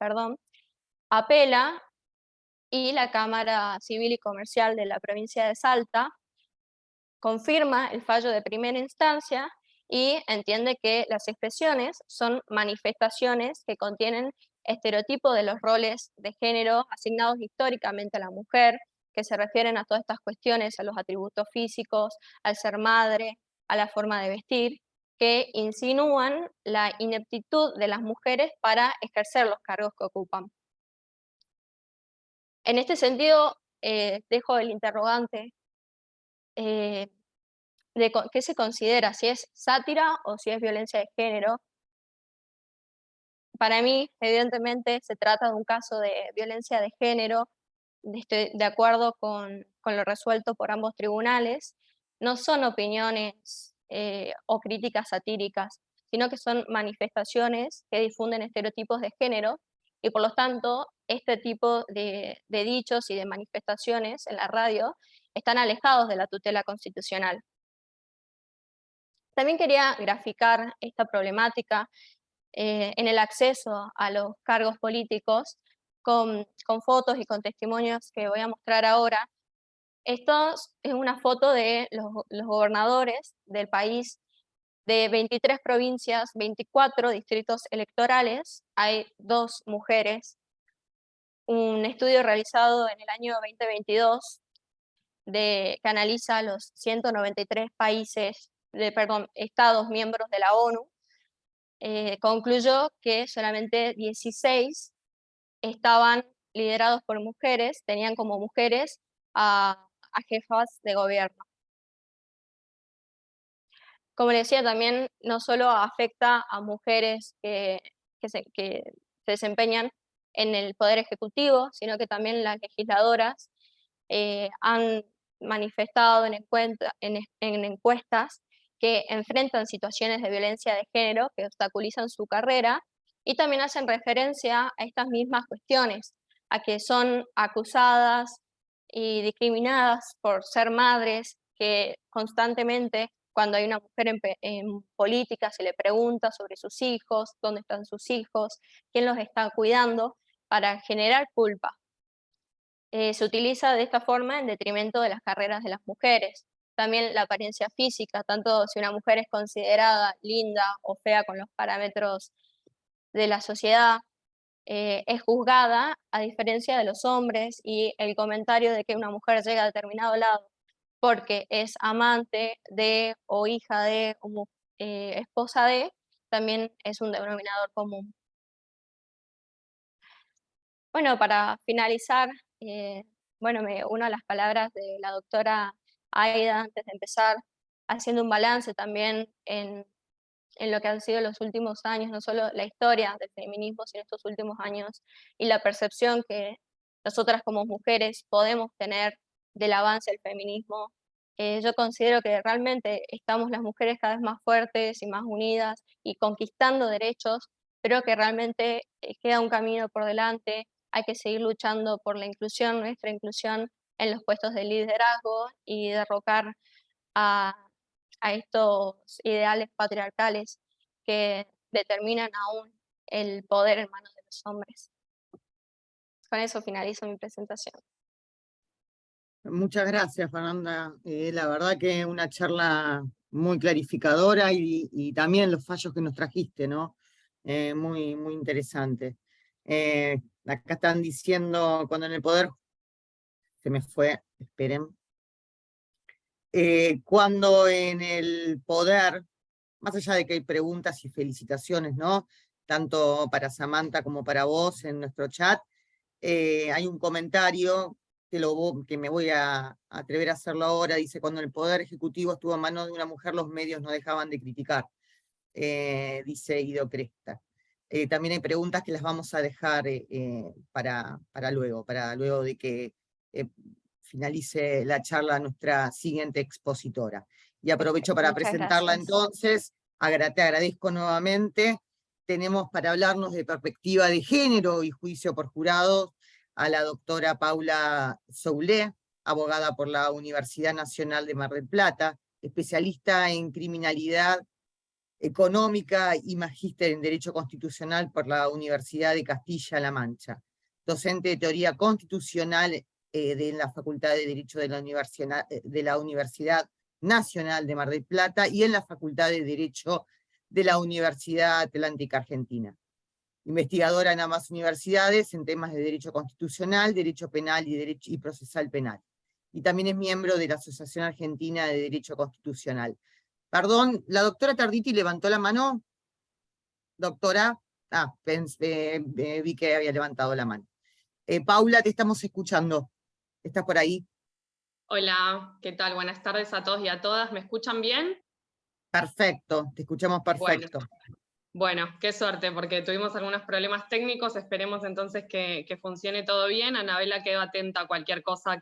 apela y la Cámara Civil y Comercial de la provincia de Salta confirma el fallo de primera instancia y entiende que las expresiones son manifestaciones que contienen estereotipos de los roles de género asignados históricamente a la mujer, que se refieren a todas estas cuestiones, a los atributos físicos, al ser madre, a la forma de vestir, que insinúan la ineptitud de las mujeres para ejercer los cargos que ocupan. En este sentido, dejo el interrogante de qué se considera, si es sátira o si es violencia de género. Para mí, evidentemente, se trata de un caso de violencia de género, estoy de acuerdo con lo resuelto por ambos tribunales. No son opiniones o críticas satíricas, sino que son manifestaciones que difunden estereotipos de género y por lo tanto este tipo de dichos y de manifestaciones en la radio están alejados de la tutela constitucional. También quería graficar esta problemática en el acceso a los cargos políticos con fotos y con testimonios que voy a mostrar ahora, Esto es una foto de los gobernadores del país, de 23 provincias, 24 distritos electorales, hay 2 mujeres. Un estudio realizado en el año 2022 que analiza los 193 estados miembros de la ONU, concluyó que solamente 16 estaban liderados por mujeres, tenían como mujeres a jefas de gobierno. Como les decía, también no solo afecta a mujeres que se desempeñan en el Poder Ejecutivo, sino que también las legisladoras han manifestado en encuestas que enfrentan situaciones de violencia de género que obstaculizan su carrera y también hacen referencia a estas mismas cuestiones, a que son acusadas y discriminadas por ser madres, que constantemente cuando hay una mujer en política se le pregunta sobre sus hijos, dónde están sus hijos, quién los está cuidando, para generar culpa. Se utiliza de esta forma en detrimento de las carreras de las mujeres. También la apariencia física, tanto si una mujer es considerada linda o fea con los parámetros de la sociedad, es juzgada a diferencia de los hombres, y el comentario de que una mujer llega a determinado lado porque es amante de o hija de o esposa de, también es un denominador común. Bueno, para finalizar, bueno, me uno a las palabras de la doctora Aida antes de empezar, haciendo un balance también en lo que han sido los últimos años, no solo la historia del feminismo, sino estos últimos años, y la percepción que nosotras como mujeres podemos tener del avance del feminismo. Yo considero que realmente estamos las mujeres cada vez más fuertes y más unidas y conquistando derechos, pero que realmente queda un camino por delante. Hay que seguir luchando por la inclusión, nuestra inclusión en los puestos de liderazgo, y derrocar a estos ideales patriarcales que determinan aún el poder en manos de los hombres. Con eso finalizo mi presentación. Muchas gracias, Fernanda. La verdad que una charla muy clarificadora y también los fallos que nos trajiste, ¿no? Muy, muy interesante. Acá están diciendo, cuando en el poder, se me fue, esperen. Cuando en el poder, más allá de que hay preguntas y felicitaciones, ¿no? Tanto para Samantha como para vos en nuestro chat, hay un comentario que me voy a atrever a hacerlo ahora. Dice: cuando el poder ejecutivo estuvo en manos de una mujer, los medios no dejaban de criticar. Dice Guido Cresta. También hay preguntas que las vamos a dejar para luego de que finalice la charla nuestra siguiente expositora. Y aprovecho para Muchas presentarla gracias. entonces. Te agradezco nuevamente. Tenemos para hablarnos de perspectiva de género y juicio por jurados a la doctora Paula Soulé, abogada por la Universidad Nacional de Mar del Plata, especialista en criminalidad económica y magíster en Derecho Constitucional por la Universidad de Castilla-La Mancha, docente de teoría constitucional de la Facultad de Derecho de la Universidad Nacional de Mar del Plata y en la Facultad de Derecho de la Universidad Atlántica Argentina. Investigadora en ambas universidades en temas de Derecho Constitucional, Derecho Penal y Procesal Penal. Y también es miembro de la Asociación Argentina de Derecho Constitucional. Perdón, la doctora Tarditi levantó la mano. Doctora, vi que había levantado la mano. Paula, te estamos escuchando. ¿Estás por ahí? Hola, ¿qué tal? Buenas tardes a todos y a todas. ¿Me escuchan bien? Perfecto, te escuchamos perfecto. Bueno, qué suerte, porque tuvimos algunos problemas técnicos. Esperemos entonces que funcione todo bien. Anabela, quedo atenta a cualquier cosa,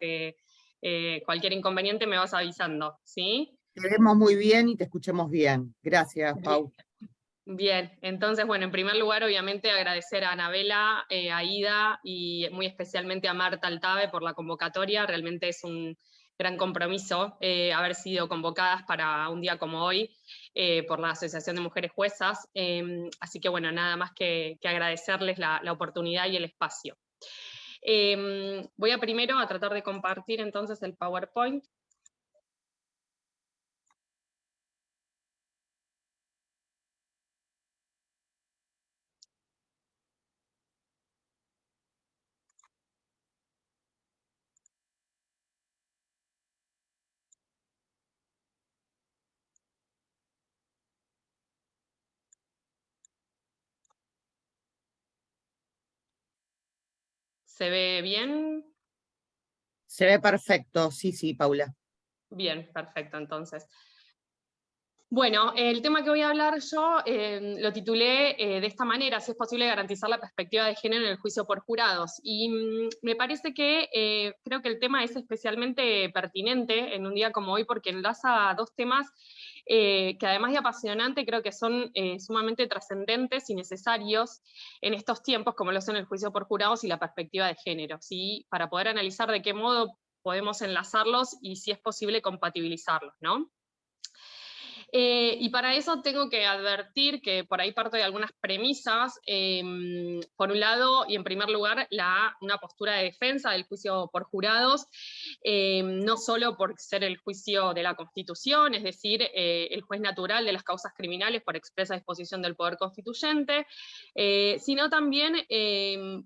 cualquier inconveniente me vas avisando, ¿sí? Te vemos muy bien y te escuchamos bien. Gracias, Pau. Bien, entonces, bueno, en primer lugar, obviamente agradecer a Anabela, a Ida y muy especialmente a Marta Altave por la convocatoria. Realmente es un gran compromiso haber sido convocadas para un día como hoy por la Asociación de Mujeres Juezas. Así que, bueno, nada más que agradecerles la oportunidad y el espacio. Voy a primero a tratar de compartir entonces el PowerPoint. ¿Se ve bien? Se ve perfecto, sí, sí, Paula. Bien, perfecto, entonces. Bueno, el tema que voy a hablar yo lo titulé de esta manera: si es posible garantizar la perspectiva de género en el juicio por jurados. Y me parece que creo que el tema es especialmente pertinente en un día como hoy, porque enlaza dos temas que, además de apasionante, creo que son sumamente trascendentes y necesarios en estos tiempos, como lo son el juicio por jurados y la perspectiva de género, ¿sí? Para poder analizar de qué modo podemos enlazarlos y si es posible compatibilizarlos, ¿no? Y para eso tengo que advertir que por ahí parto de algunas premisas. Por un lado, y en primer lugar, una postura de defensa del juicio por jurados, no solo por ser el juicio de la Constitución, es decir, el juez natural de las causas criminales por expresa disposición del Poder Constituyente, sino también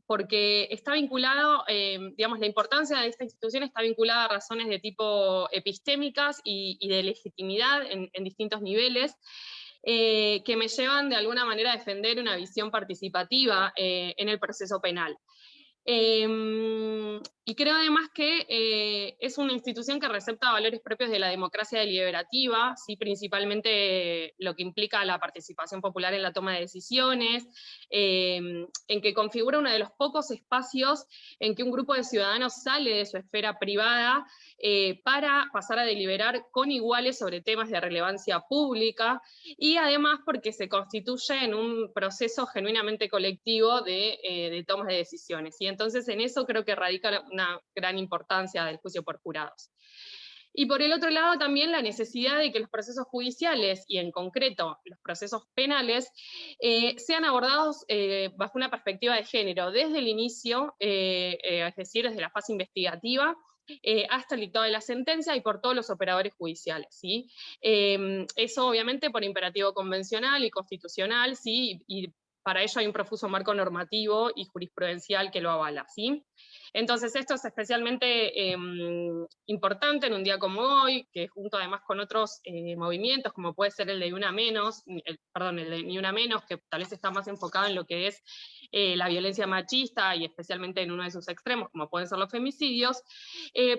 porque está vinculado, digamos, la importancia de esta institución está vinculada a razones de tipo epistémicas y de legitimidad en distintos niveles, que me llevan de alguna manera a defender una visión participativa en el proceso penal. Y creo además que es una institución que recepta valores propios de la democracia deliberativa, ¿sí? Principalmente lo que implica la participación popular en la toma de decisiones, en que configura uno de los pocos espacios en que un grupo de ciudadanos sale de su esfera privada para pasar a deliberar con iguales sobre temas de relevancia pública, y además porque se constituye en un proceso genuinamente colectivo de tomas de decisiones. Y entonces en eso creo que radica una gran importancia del juicio por jurados. Y por el otro lado también la necesidad de que los procesos judiciales, y en concreto los procesos penales, sean abordados bajo una perspectiva de género, desde el inicio, es decir, desde la fase investigativa, hasta el dictado de la sentencia y por todos los operadores judiciales, ¿sí? Eso obviamente por imperativo convencional y constitucional, ¿sí? Y para ello hay un profuso marco normativo y jurisprudencial que lo avala, ¿sí? Entonces esto es especialmente importante en un día como hoy, que junto además con otros movimientos, como puede ser el de el de Ni Una Menos, que tal vez está más enfocado en lo que es la violencia machista, y especialmente en uno de sus extremos, como pueden ser los femicidios,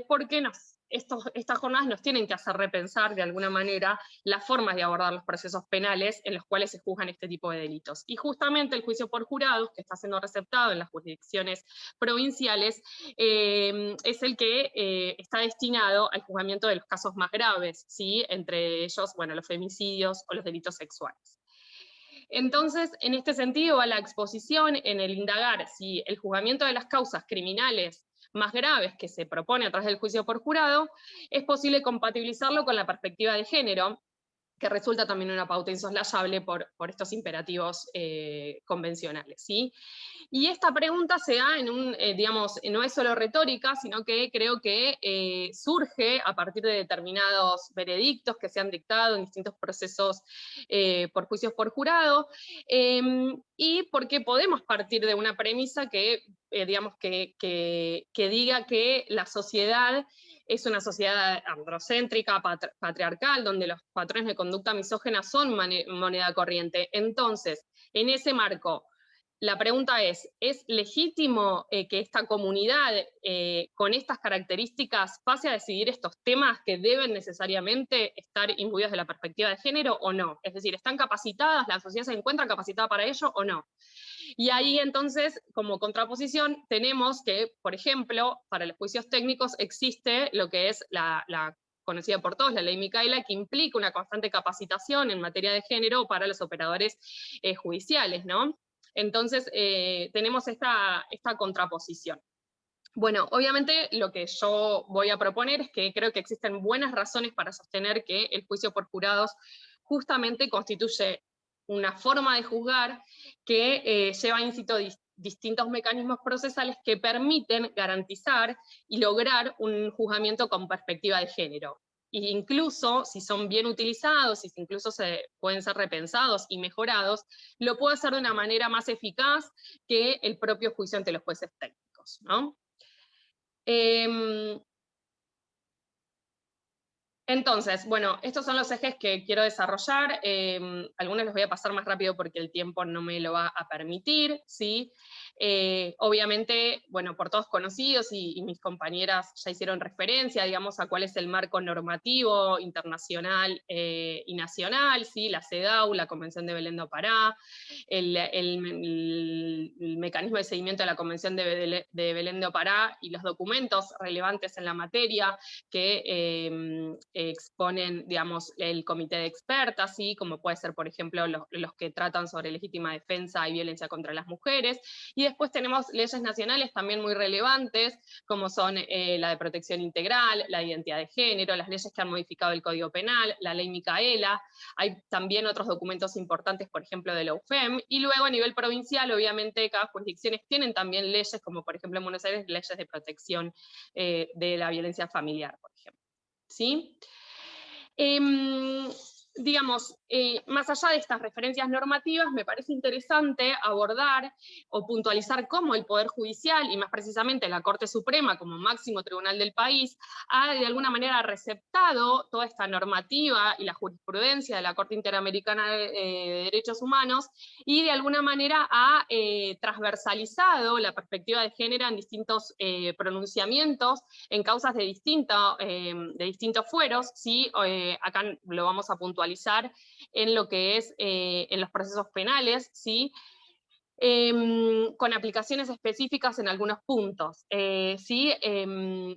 porque estas jornadas nos tienen que hacer repensar de alguna manera las formas de abordar los procesos penales en los cuales se juzgan este tipo de delitos. Y justamente el juicio por jurados, que está siendo receptado en las jurisdicciones provinciales, es el que está destinado al juzgamiento de los casos más graves, ¿sí? Entre ellos, bueno, los femicidios o los delitos sexuales. Entonces, en este sentido, va la exposición en el indagar si el juzgamiento de las causas criminales más graves que se propone a través del juicio por jurado es posible compatibilizarlo con la perspectiva de género, que resulta también una pauta insoslayable por estos imperativos convencionales, ¿sí? Y esta pregunta se da digamos, no es solo retórica, sino que creo que surge a partir de determinados veredictos que se han dictado en distintos procesos por juicios por jurado, y porque podemos partir de una premisa que, digamos, que diga que la sociedad es una sociedad androcéntrica, patriarcal, donde los patrones de conducta misógena son moneda corriente. Entonces, en ese marco, la pregunta es legítimo que esta comunidad con estas características pase a decidir estos temas que deben necesariamente estar imbuidos de la perspectiva de género o no? Es decir, ¿están capacitadas? ¿La sociedad se encuentra capacitada para ello o no? Y ahí entonces, como contraposición, tenemos que, por ejemplo, para los juicios técnicos existe lo que es la conocida por todos, la ley Micaela, que implica una constante capacitación en materia de género para los operadores judiciales, ¿no? Entonces, tenemos esta contraposición. Bueno, obviamente lo que yo voy a proponer es que creo que existen buenas razones para sostener que el juicio por jurados justamente constituye una forma de juzgar que lleva íncito distintos mecanismos procesales que permiten garantizar y lograr un juzgamiento con perspectiva de género. E incluso, si son bien utilizados, y si incluso pueden ser repensados y mejorados, lo puede hacer de una manera más eficaz que el propio juicio ante los jueces técnicos, ¿no? Entonces, bueno, estos son los ejes que quiero desarrollar. Algunos los voy a pasar más rápido porque el tiempo no me lo va a permitir, ¿sí? Obviamente, bueno, por todos conocidos y mis compañeras ya hicieron referencia, digamos, a cuál es el marco normativo internacional y nacional, ¿sí? La CEDAW, la Convención de Belén do Pará, el mecanismo de seguimiento de la Convención de Belén do Pará y los documentos relevantes en la materia que exponen, digamos, el comité de expertas, ¿sí? Como puede ser, por ejemplo, los que tratan sobre legítima defensa y violencia contra las mujeres. Y después tenemos leyes nacionales también muy relevantes, como son la de protección integral, la de identidad de género, las leyes que han modificado el Código Penal, la ley Micaela. Hay también otros documentos importantes, por ejemplo, de la UFEM. Y luego a nivel provincial, obviamente, cada jurisdicciones tienen también leyes, como por ejemplo en Buenos Aires, leyes de protección de la violencia familiar, por ejemplo. ¿Sí? Digamos, más allá de estas referencias normativas, me parece interesante abordar o puntualizar cómo el Poder Judicial, y más precisamente la Corte Suprema como máximo tribunal del país, ha de alguna manera receptado toda esta normativa y la jurisprudencia de la Corte Interamericana de Derechos Humanos, y de alguna manera ha transversalizado la perspectiva de género en distintos pronunciamientos, en causas de distintos fueros, ¿sí? Acá lo vamos a puntualizar en lo que es en los procesos penales, ¿sí? Con aplicaciones específicas en algunos puntos. ¿Sí?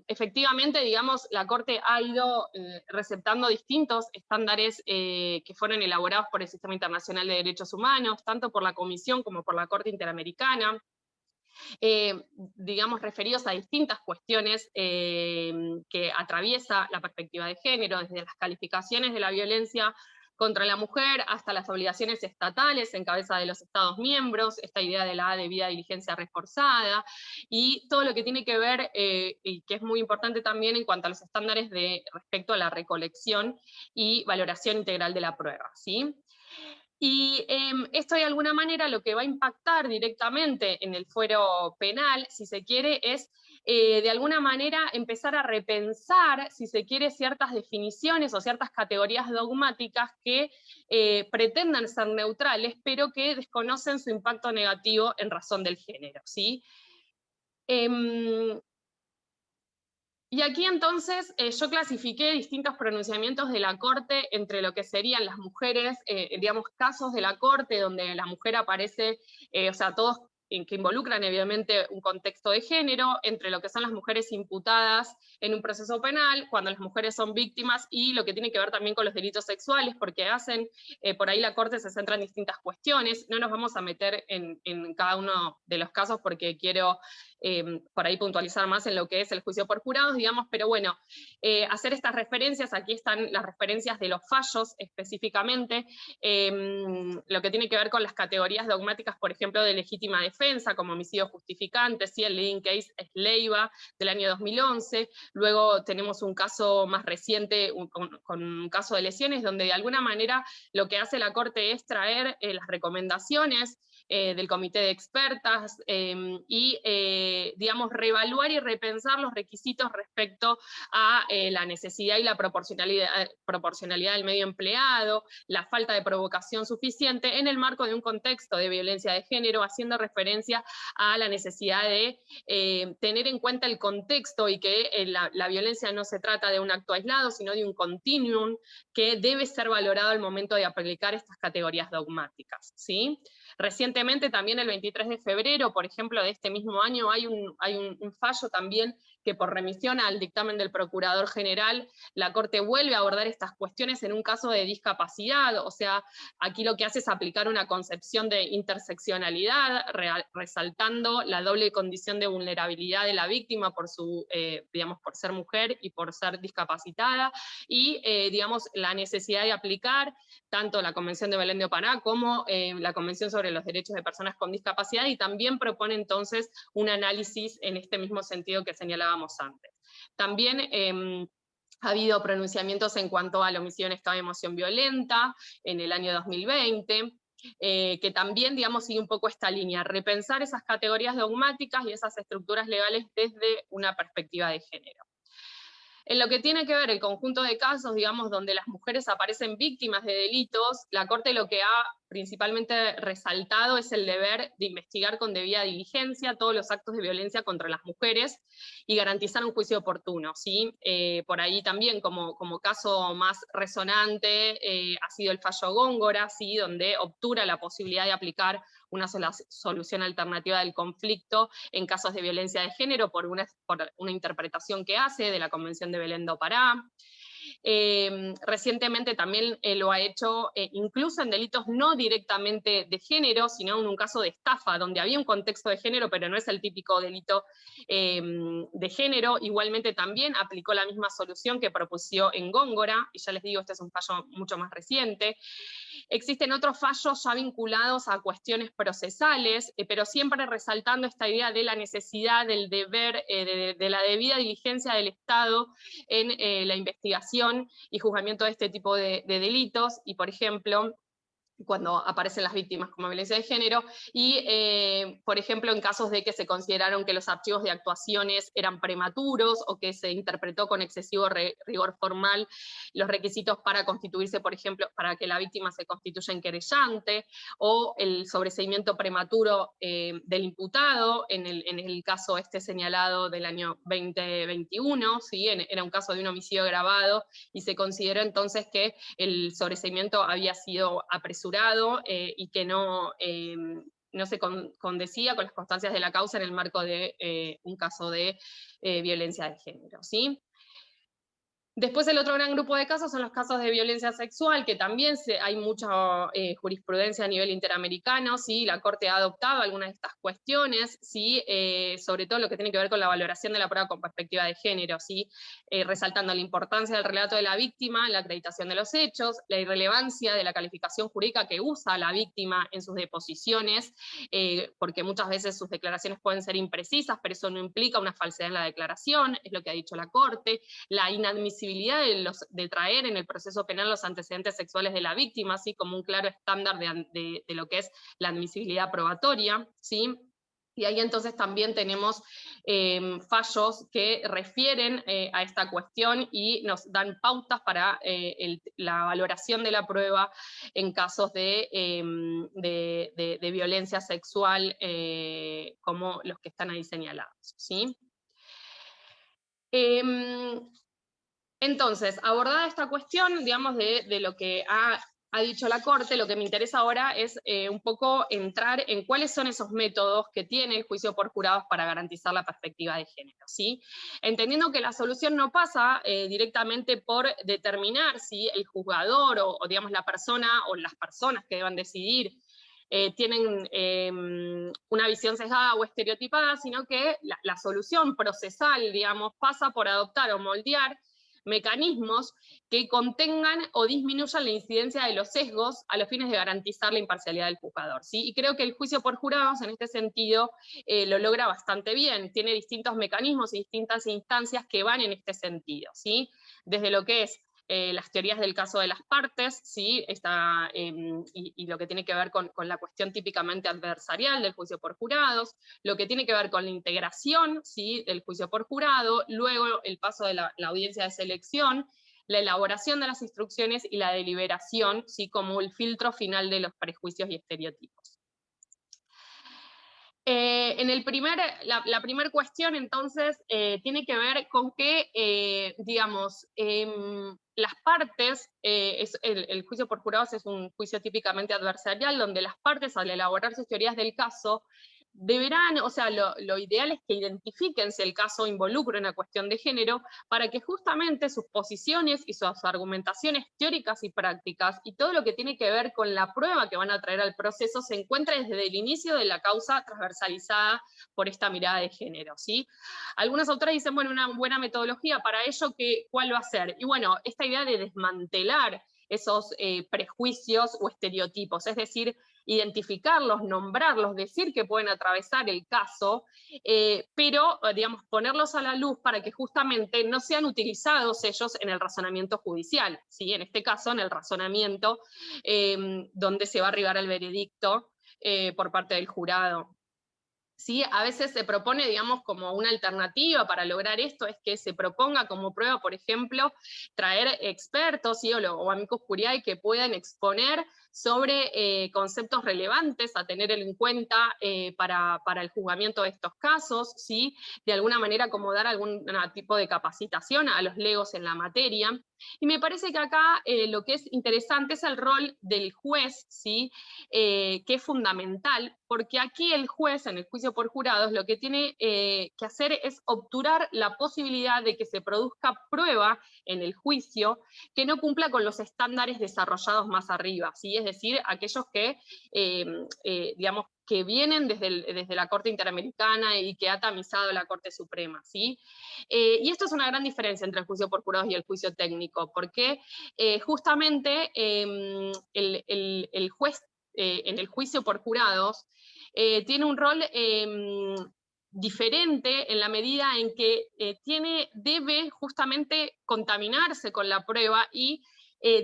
Efectivamente, digamos, la Corte ha ido receptando distintos estándares que fueron elaborados por el Sistema Internacional de Derechos Humanos, tanto por la Comisión como por la Corte Interamericana, digamos, referidos a distintas cuestiones que atraviesa la perspectiva de género, desde las calificaciones de la violencia contra la mujer hasta las obligaciones estatales en cabeza de los Estados miembros, esta idea de la debida diligencia reforzada, y todo lo que tiene que ver, y que es muy importante también en cuanto a los estándares respecto a la recolección y valoración integral de la prueba, ¿sí? Y esto de alguna manera lo que va a impactar directamente en el fuero penal, si se quiere, es de alguna manera empezar a repensar, si se quiere, ciertas definiciones o ciertas categorías dogmáticas que pretendan ser neutrales, pero que desconocen su impacto negativo en razón del género, ¿sí? Y aquí entonces yo clasifiqué distintos pronunciamientos de la Corte entre lo que serían las mujeres, digamos, casos de la Corte donde la mujer aparece, o sea, todos que involucran evidentemente un contexto de género, entre lo que son las mujeres imputadas en un proceso penal, cuando las mujeres son víctimas, y lo que tiene que ver también con los delitos sexuales, porque por ahí la Corte se centra en distintas cuestiones. No nos vamos a meter en cada uno de los casos porque quiero por ahí puntualizar más en lo que es el juicio por jurados, digamos, pero bueno, hacer estas referencias, aquí están las referencias de los fallos específicamente, lo que tiene que ver con las categorías dogmáticas, por ejemplo, de legítima defensa, como homicidio justificante, ¿sí? El leading case es Leiva, del año 2011, luego tenemos un caso más reciente, con un caso de lesiones, donde de alguna manera lo que hace la Corte es traer las recomendaciones del comité de expertas y, digamos, reevaluar y repensar los requisitos respecto a la necesidad y la proporcionalidad del medio empleado, la falta de provocación suficiente en el marco de un contexto de violencia de género, haciendo referencia a la necesidad de tener en cuenta el contexto y que la violencia no se trata de un acto aislado, sino de un continuum que debe ser valorado al momento de aplicar estas categorías dogmáticas, ¿sí? Recientemente, también el 23 de febrero, por ejemplo, de este mismo año, hay un fallo también que por remisión al dictamen del Procurador General, la Corte vuelve a abordar estas cuestiones en un caso de discapacidad, o sea, aquí lo que hace es aplicar una concepción de interseccionalidad, resaltando la doble condición de vulnerabilidad de la víctima por su, digamos, por ser mujer y por ser discapacitada, y, digamos, la necesidad de aplicar tanto la Convención de Belén de Pará como la Convención sobre los Derechos de Personas con Discapacidad, y también propone entonces un análisis en este mismo sentido que señalábamos antes. También ha habido pronunciamientos en cuanto al homicidio en estado de emoción violenta en el año 2020, que también, digamos, sigue un poco esta línea, repensar esas categorías dogmáticas y esas estructuras legales desde una perspectiva de género. En lo que tiene que ver el conjunto de casos, digamos, donde las mujeres aparecen víctimas de delitos, la Corte lo que ha principalmente resaltado es el deber de investigar con debida diligencia todos los actos de violencia contra las mujeres y garantizar un juicio oportuno, ¿sí? Por ahí también, como caso más resonante, ha sido el fallo Góngora, ¿sí? Donde obtura la posibilidad de aplicar una solución alternativa del conflicto en casos de violencia de género por una interpretación que hace de la Convención de Belén do Pará. Recientemente también lo ha hecho incluso en delitos no directamente de género, sino en un caso de estafa, donde había un contexto de género, pero no es el típico delito de género. Igualmente también aplicó la misma solución que propuso en Góngora, y ya les digo, este es un fallo mucho más reciente. Existen otros fallos ya vinculados a cuestiones procesales, pero siempre resaltando esta idea de la necesidad, del deber, de la debida diligencia del Estado en la investigación y juzgamiento de este tipo de delitos, y por ejemplo, cuando aparecen las víctimas como violencia de género, y por ejemplo en casos de que se consideraron que los archivos de actuaciones eran prematuros o que se interpretó con excesivo rigor formal los requisitos para constituirse, por ejemplo, para que la víctima se constituya en querellante, o el sobreseimiento prematuro del imputado, en el caso este señalado del año 2021, ¿sí? Era un caso de un homicidio agravado, y se consideró entonces que el sobreseimiento había sido apresurado y que no se condecía con las constancias de la causa en el marco de un caso de violencia de género, ¿sí? Después el otro gran grupo de casos son los casos de violencia sexual, que también hay mucha jurisprudencia a nivel interamericano, ¿sí? La Corte ha adoptado algunas de estas cuestiones, ¿sí? Sobre todo lo que tiene que ver con la valoración de la prueba con perspectiva de género, ¿sí? Resaltando la importancia del relato de la víctima, la acreditación de los hechos, la irrelevancia de la calificación jurídica que usa la víctima en sus deposiciones, porque muchas veces sus declaraciones pueden ser imprecisas, pero eso no implica una falsedad en la declaración, es lo que ha dicho la Corte, la inadmisibilidad de traer en el proceso penal los antecedentes sexuales de la víctima, así como un claro estándar de lo que es la admisibilidad probatoria, ¿sí? Y ahí entonces también tenemos fallos que refieren a esta cuestión y nos dan pautas para la valoración de la prueba en casos de violencia sexual como los que están ahí señalados, ¿sí? Entonces, abordada esta cuestión, digamos, de lo que ha dicho la Corte, lo que me interesa ahora es un poco entrar en cuáles son esos métodos que tiene el juicio por jurados para garantizar la perspectiva de género, ¿sí? Entendiendo que la solución no pasa directamente por determinar si el juzgador o, digamos, la persona o las personas que deban decidir tienen una visión sesgada o estereotipada, sino que la solución procesal, digamos, pasa por adoptar o moldear mecanismos que contengan o disminuyan la incidencia de los sesgos a los fines de garantizar la imparcialidad del juzgador, ¿sí? Y creo que el juicio por jurados en este sentido lo logra bastante bien, tiene distintos mecanismos y distintas instancias que van en este sentido, ¿sí? Desde lo que es las teorías del caso de las partes, ¿sí? Y lo que tiene que ver con la cuestión típicamente adversarial del juicio por jurados, lo que tiene que ver con la integración, ¿sí? Del juicio por jurado, luego el paso de la audiencia de selección, la elaboración de las instrucciones y la deliberación, ¿sí? Como el filtro final de los prejuicios y estereotipos. La primera cuestión, entonces, tiene que ver con que, digamos, las partes, el juicio por jurados es un juicio típicamente adversarial, donde las partes, al elaborar sus teorías del caso, deberán, o sea, lo ideal es que identifiquen si el caso involucra una cuestión de género, para que justamente sus posiciones y sus argumentaciones teóricas y prácticas, y todo lo que tiene que ver con la prueba que van a traer al proceso, se encuentre desde el inicio de la causa transversalizada por esta mirada de género, ¿sí? Algunos autores dicen, bueno, una buena metodología para ello, ¿cuál va a ser? Y bueno, esta idea de desmantelar esos prejuicios o estereotipos, es decir, identificarlos, nombrarlos, decir que pueden atravesar el caso, pero, digamos, ponerlos a la luz para que justamente no sean utilizados ellos en el razonamiento judicial, ¿sí? En este caso, en el razonamiento donde se va a arribar al veredicto por parte del jurado. ¿Sí? A veces se propone, digamos, como una alternativa para lograr esto, es que se proponga como prueba, por ejemplo, traer expertos, ¿sí? o amicus curiae que puedan exponer sobre conceptos relevantes a tener en cuenta para el juzgamiento de estos casos, ¿sí? De alguna manera como dar algún tipo de capacitación a los legos en la materia. Y me parece que acá lo que es interesante es el rol del juez, ¿sí? Que es fundamental, porque aquí el juez en el juicio por jurados lo que tiene que hacer es obturar la posibilidad de que se produzca prueba en el juicio que no cumpla con los estándares desarrollados más arriba, ¿sí? Es decir, aquellos que, digamos, que vienen desde la Corte Interamericana y que ha tamizado la Corte Suprema, ¿sí? Y esto es una gran diferencia entre el juicio por jurados y el juicio técnico, porque justamente el juez en el juicio por jurados tiene un rol diferente en la medida en que debe justamente contaminarse con la prueba y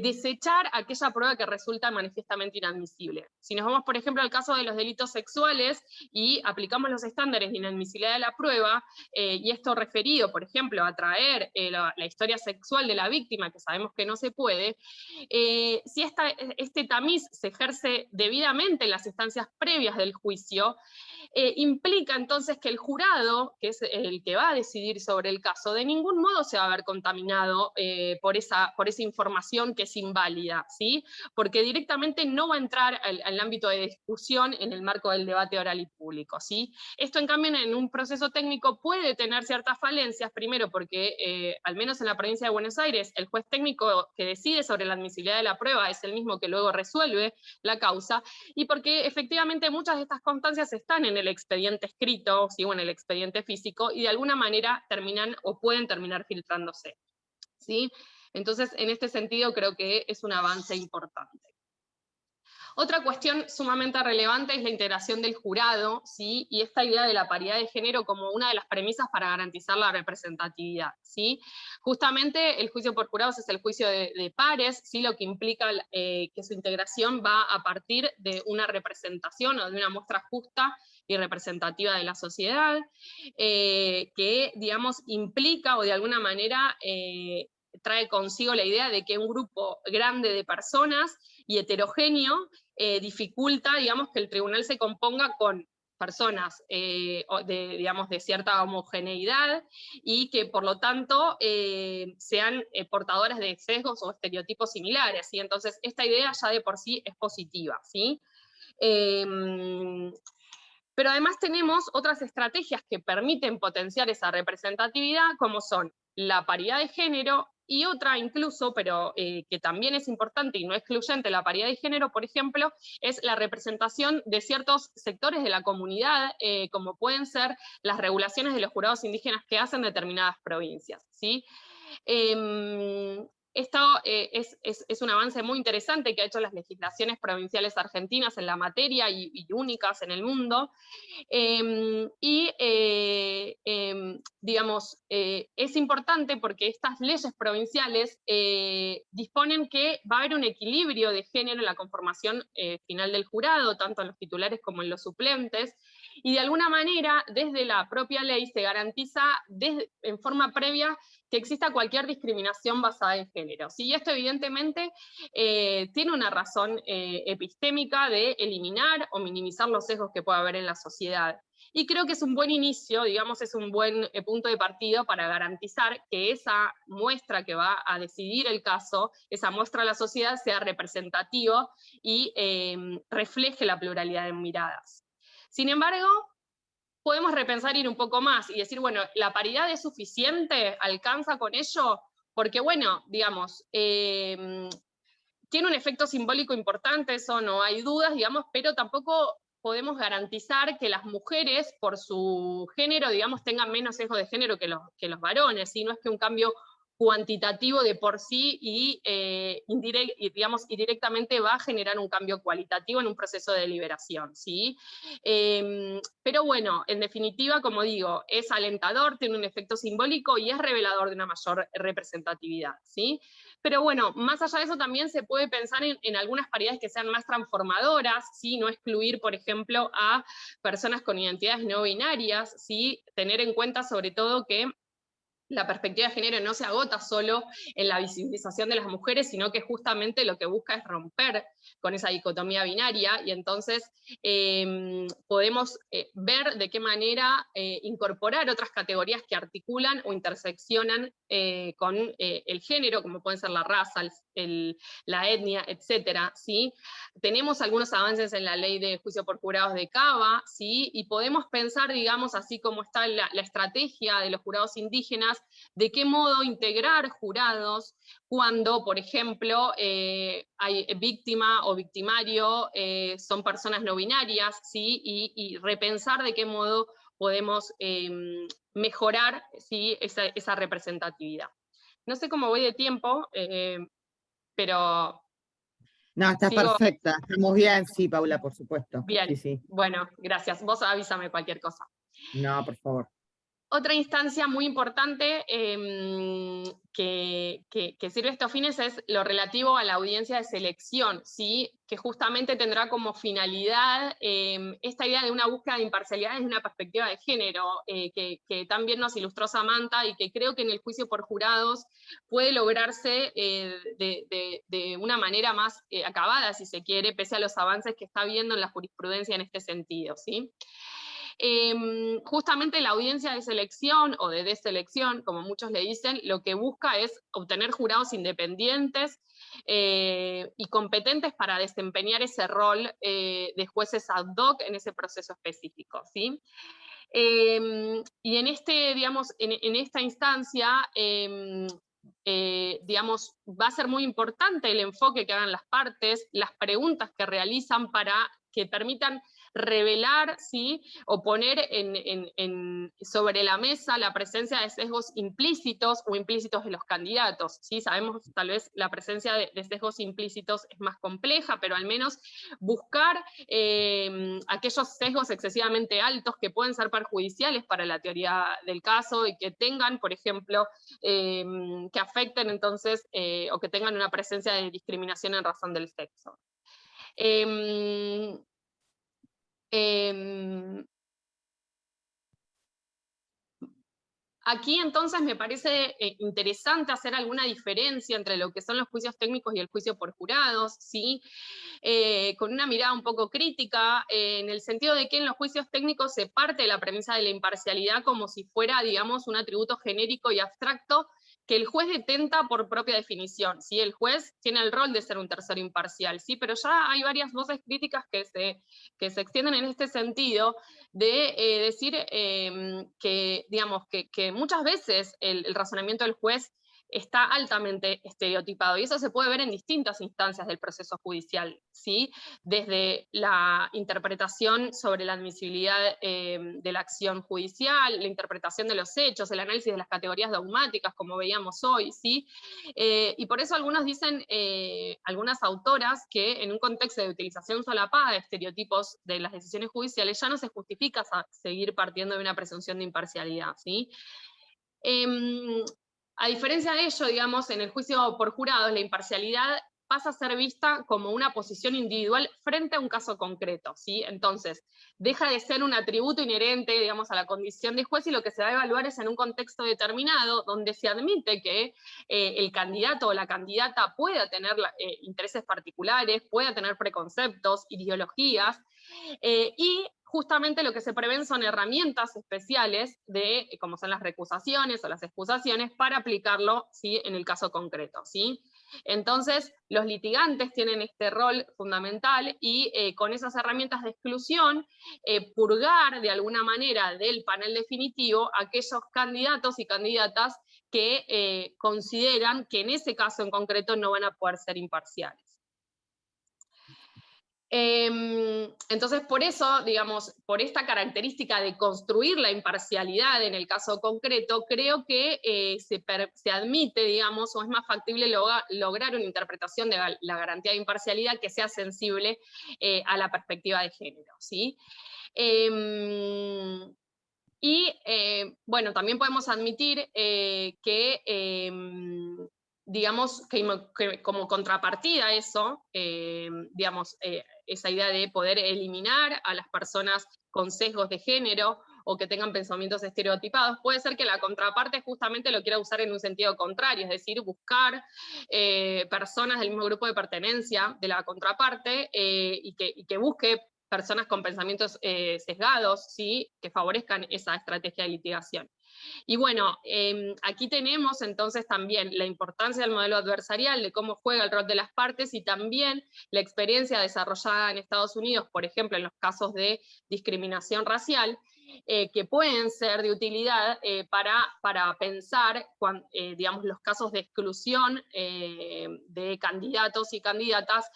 desechar aquella prueba que resulta manifiestamente inadmisible. Si nos vamos, por ejemplo, al caso de los delitos sexuales y aplicamos los estándares de inadmisibilidad de la prueba, y esto referido, por ejemplo, a traer la historia sexual de la víctima, que sabemos que no se puede, si este tamiz se ejerce debidamente en las instancias previas del juicio, implica entonces que el jurado, que es el que va a decidir sobre el caso, de ningún modo se va a ver contaminado por esa información que es inválida, ¿sí? Porque directamente no va a entrar al ámbito de discusión en el marco del debate oral y público, ¿sí? Esto, en cambio, en un proceso técnico puede tener ciertas falencias, primero porque, al menos en la provincia de Buenos Aires, el juez técnico que decide sobre la admisibilidad de la prueba es el mismo que luego resuelve la causa, y porque efectivamente muchas de estas constancias están en el expediente escrito, ¿sí? O en el expediente físico, y de alguna manera terminan o pueden terminar filtrándose, ¿sí? Entonces, en este sentido, creo que es un avance importante. Otra cuestión sumamente relevante es la integración del jurado, ¿sí? Y esta idea de la paridad de género como una de las premisas para garantizar la representatividad, ¿sí? Justamente el juicio por jurados es el juicio de pares, ¿sí? Lo que implica que su integración va a partir de una representación o de una muestra justa y representativa de la sociedad, que, digamos, implica o de alguna manera trae consigo la idea de que un grupo grande de personas y heterogéneo dificulta, digamos, que el tribunal se componga con personas digamos, de cierta homogeneidad y que por lo tanto sean portadoras de sesgos o estereotipos similares, ¿sí? Entonces esta idea ya de por sí es positiva, ¿sí? Pero además tenemos otras estrategias que permiten potenciar esa representatividad, como son la paridad de género, y otra incluso, pero que también es importante y no excluyente la paridad de género, por ejemplo, es la representación de ciertos sectores de la comunidad, como pueden ser las regulaciones de los jurados indígenas que hacen determinadas provincias, ¿sí? Esto es un avance muy interesante que ha hecho las legislaciones provinciales argentinas en la materia y únicas en el mundo. Digamos, es importante porque estas leyes provinciales disponen que va a haber un equilibrio de género en la conformación final del jurado, tanto en los titulares como en los suplentes, y de alguna manera, desde la propia ley se garantiza en forma previa que exista cualquier discriminación basada en género. ¿Sí? Esto evidentemente tiene una razón epistémica de eliminar o minimizar los sesgos que pueda haber en la sociedad. Y creo que es un buen inicio, digamos, es un buen punto de partida para garantizar que esa muestra que va a decidir el caso, esa muestra a la sociedad, sea representativa y refleje la pluralidad de miradas. Sin embargo, podemos repensar, ir un poco más y decir, bueno, ¿la paridad es suficiente? ¿Alcanza con ello? Porque, bueno, digamos, tiene un efecto simbólico importante, eso no hay dudas, digamos, pero tampoco podemos garantizar que las mujeres, por su género, digamos, tengan menos sesgo de género que los varones, ¿sí? No es que un cambio cuantitativo de por sí y digamos, indirectamente va a generar un cambio cualitativo en un proceso de deliberación, ¿sí? Pero bueno, en definitiva, como digo, es alentador, tiene un efecto simbólico y es revelador de una mayor representatividad, ¿sí? Pero bueno, más allá de eso también se puede pensar en algunas paridades que sean más transformadoras, ¿sí? No excluir, por ejemplo, a personas con identidades no binarias, ¿sí? Tener en cuenta sobre todo que la perspectiva de género no se agota solo en la visibilización de las mujeres, sino que justamente lo que busca es romper con esa dicotomía binaria, y entonces podemos ver de qué manera incorporar otras categorías que articulan o interseccionan con el género, como pueden ser la raza, la etnia, etcétera, ¿sí? Tenemos algunos avances en la ley de juicio por jurados de Cava, ¿sí? Y podemos pensar, digamos, así como está la estrategia de los jurados indígenas, de qué modo integrar jurados cuando, por ejemplo, hay víctima o victimario, son personas no binarias, ¿sí? Y repensar de qué modo podemos mejorar, ¿sí? esa representatividad. No sé cómo voy de tiempo, pero No, estás sigo perfecta, estamos bien, sí, Paula, por supuesto. bien. Sí, sí. Bueno, gracias. Vos avísame cualquier cosa. No, por favor. Otra instancia muy importante que sirve a estos fines es lo relativo a la audiencia de selección, ¿sí? Que justamente tendrá como finalidad esta idea de una búsqueda de imparcialidad desde una perspectiva de género, que también nos ilustró Samantha, y que creo que en el juicio por jurados puede lograrse de una manera más acabada, si se quiere, pese a los avances que está habiendo en la jurisprudencia en este sentido, ¿sí? Justamente la audiencia de selección o de deselección, como muchos le dicen, lo que busca es obtener jurados independientes y competentes para desempeñar ese rol de jueces ad hoc en ese proceso específico, ¿sí? Y en esta instancia, digamos, va a ser muy importante el enfoque que hagan las partes, las preguntas que realizan para que permitan revelar, ¿sí? O poner sobre la mesa la presencia de sesgos implícitos o implícitos de los candidatos, ¿sí? Sabemos tal vez la presencia de sesgos implícitos es más compleja, pero al menos buscar aquellos sesgos excesivamente altos que pueden ser perjudiciales para la teoría del caso y que tengan, por ejemplo, que afecten entonces o que tengan una presencia de discriminación en razón del sexo. Aquí entonces me parece interesante hacer alguna diferencia entre lo que son los juicios técnicos y el juicio por jurados, ¿sí? Con una mirada un poco crítica, en el sentido de que en los juicios técnicos se parte de la premisa de la imparcialidad como si fuera, digamos, un atributo genérico y abstracto que el juez detenta por propia definición, ¿sí? El juez tiene el rol de ser un tercero imparcial, ¿sí? Pero ya hay varias voces críticas que se extienden en este sentido, de decir que, digamos, que muchas veces el razonamiento del juez está altamente estereotipado, y eso se puede ver en distintas instancias del proceso judicial, ¿sí? Desde la interpretación sobre la admisibilidad de la acción judicial, la interpretación de los hechos, el análisis de las categorías dogmáticas, como veíamos hoy, ¿sí? Y por eso algunos dicen, algunas autoras, que en un contexto de utilización solapada de estereotipos de las decisiones judiciales ya no se justifica seguir partiendo de una presunción de imparcialidad, ¿sí? A diferencia de ello, digamos, en el juicio por jurados, la imparcialidad pasa a ser vista como una posición individual frente a un caso concreto, ¿sí? Entonces, deja de ser un atributo inherente, digamos, a la condición de juez, y lo que se va a evaluar es en un contexto determinado, donde se admite que el candidato o la candidata pueda tener intereses particulares, pueda tener preconceptos, ideologías, y justamente lo que se prevén son herramientas especiales como son las recusaciones o las excusaciones para aplicarlo, ¿sí? En el caso concreto, ¿sí? Entonces, los litigantes tienen este rol fundamental y con esas herramientas de exclusión, purgar de alguna manera del panel definitivo aquellos candidatos y candidatas que consideran que en ese caso en concreto no van a poder ser imparciales. Entonces, por eso, digamos, por esta característica de construir la imparcialidad en el caso concreto, creo que se admite, digamos, o es más factible lograr una interpretación de la garantía de imparcialidad que sea sensible a la perspectiva de género, ¿sí? Bueno, también podemos admitir que digamos, que como contrapartida a eso, digamos, esa idea de poder eliminar a las personas con sesgos de género o que tengan pensamientos estereotipados, puede ser que la contraparte justamente lo quiera usar en un sentido contrario, es decir, buscar personas del mismo grupo de pertenencia de la contraparte y que busque personas con pensamientos sesgados, ¿sí? Que favorezcan esa estrategia de litigación. Y bueno, aquí tenemos entonces también la importancia del modelo adversarial, de cómo juega el rol de las partes y también la experiencia desarrollada en Estados Unidos, por ejemplo, en los casos de discriminación racial, que pueden ser de utilidad para pensar, digamos, los casos de exclusión de candidatos y candidatas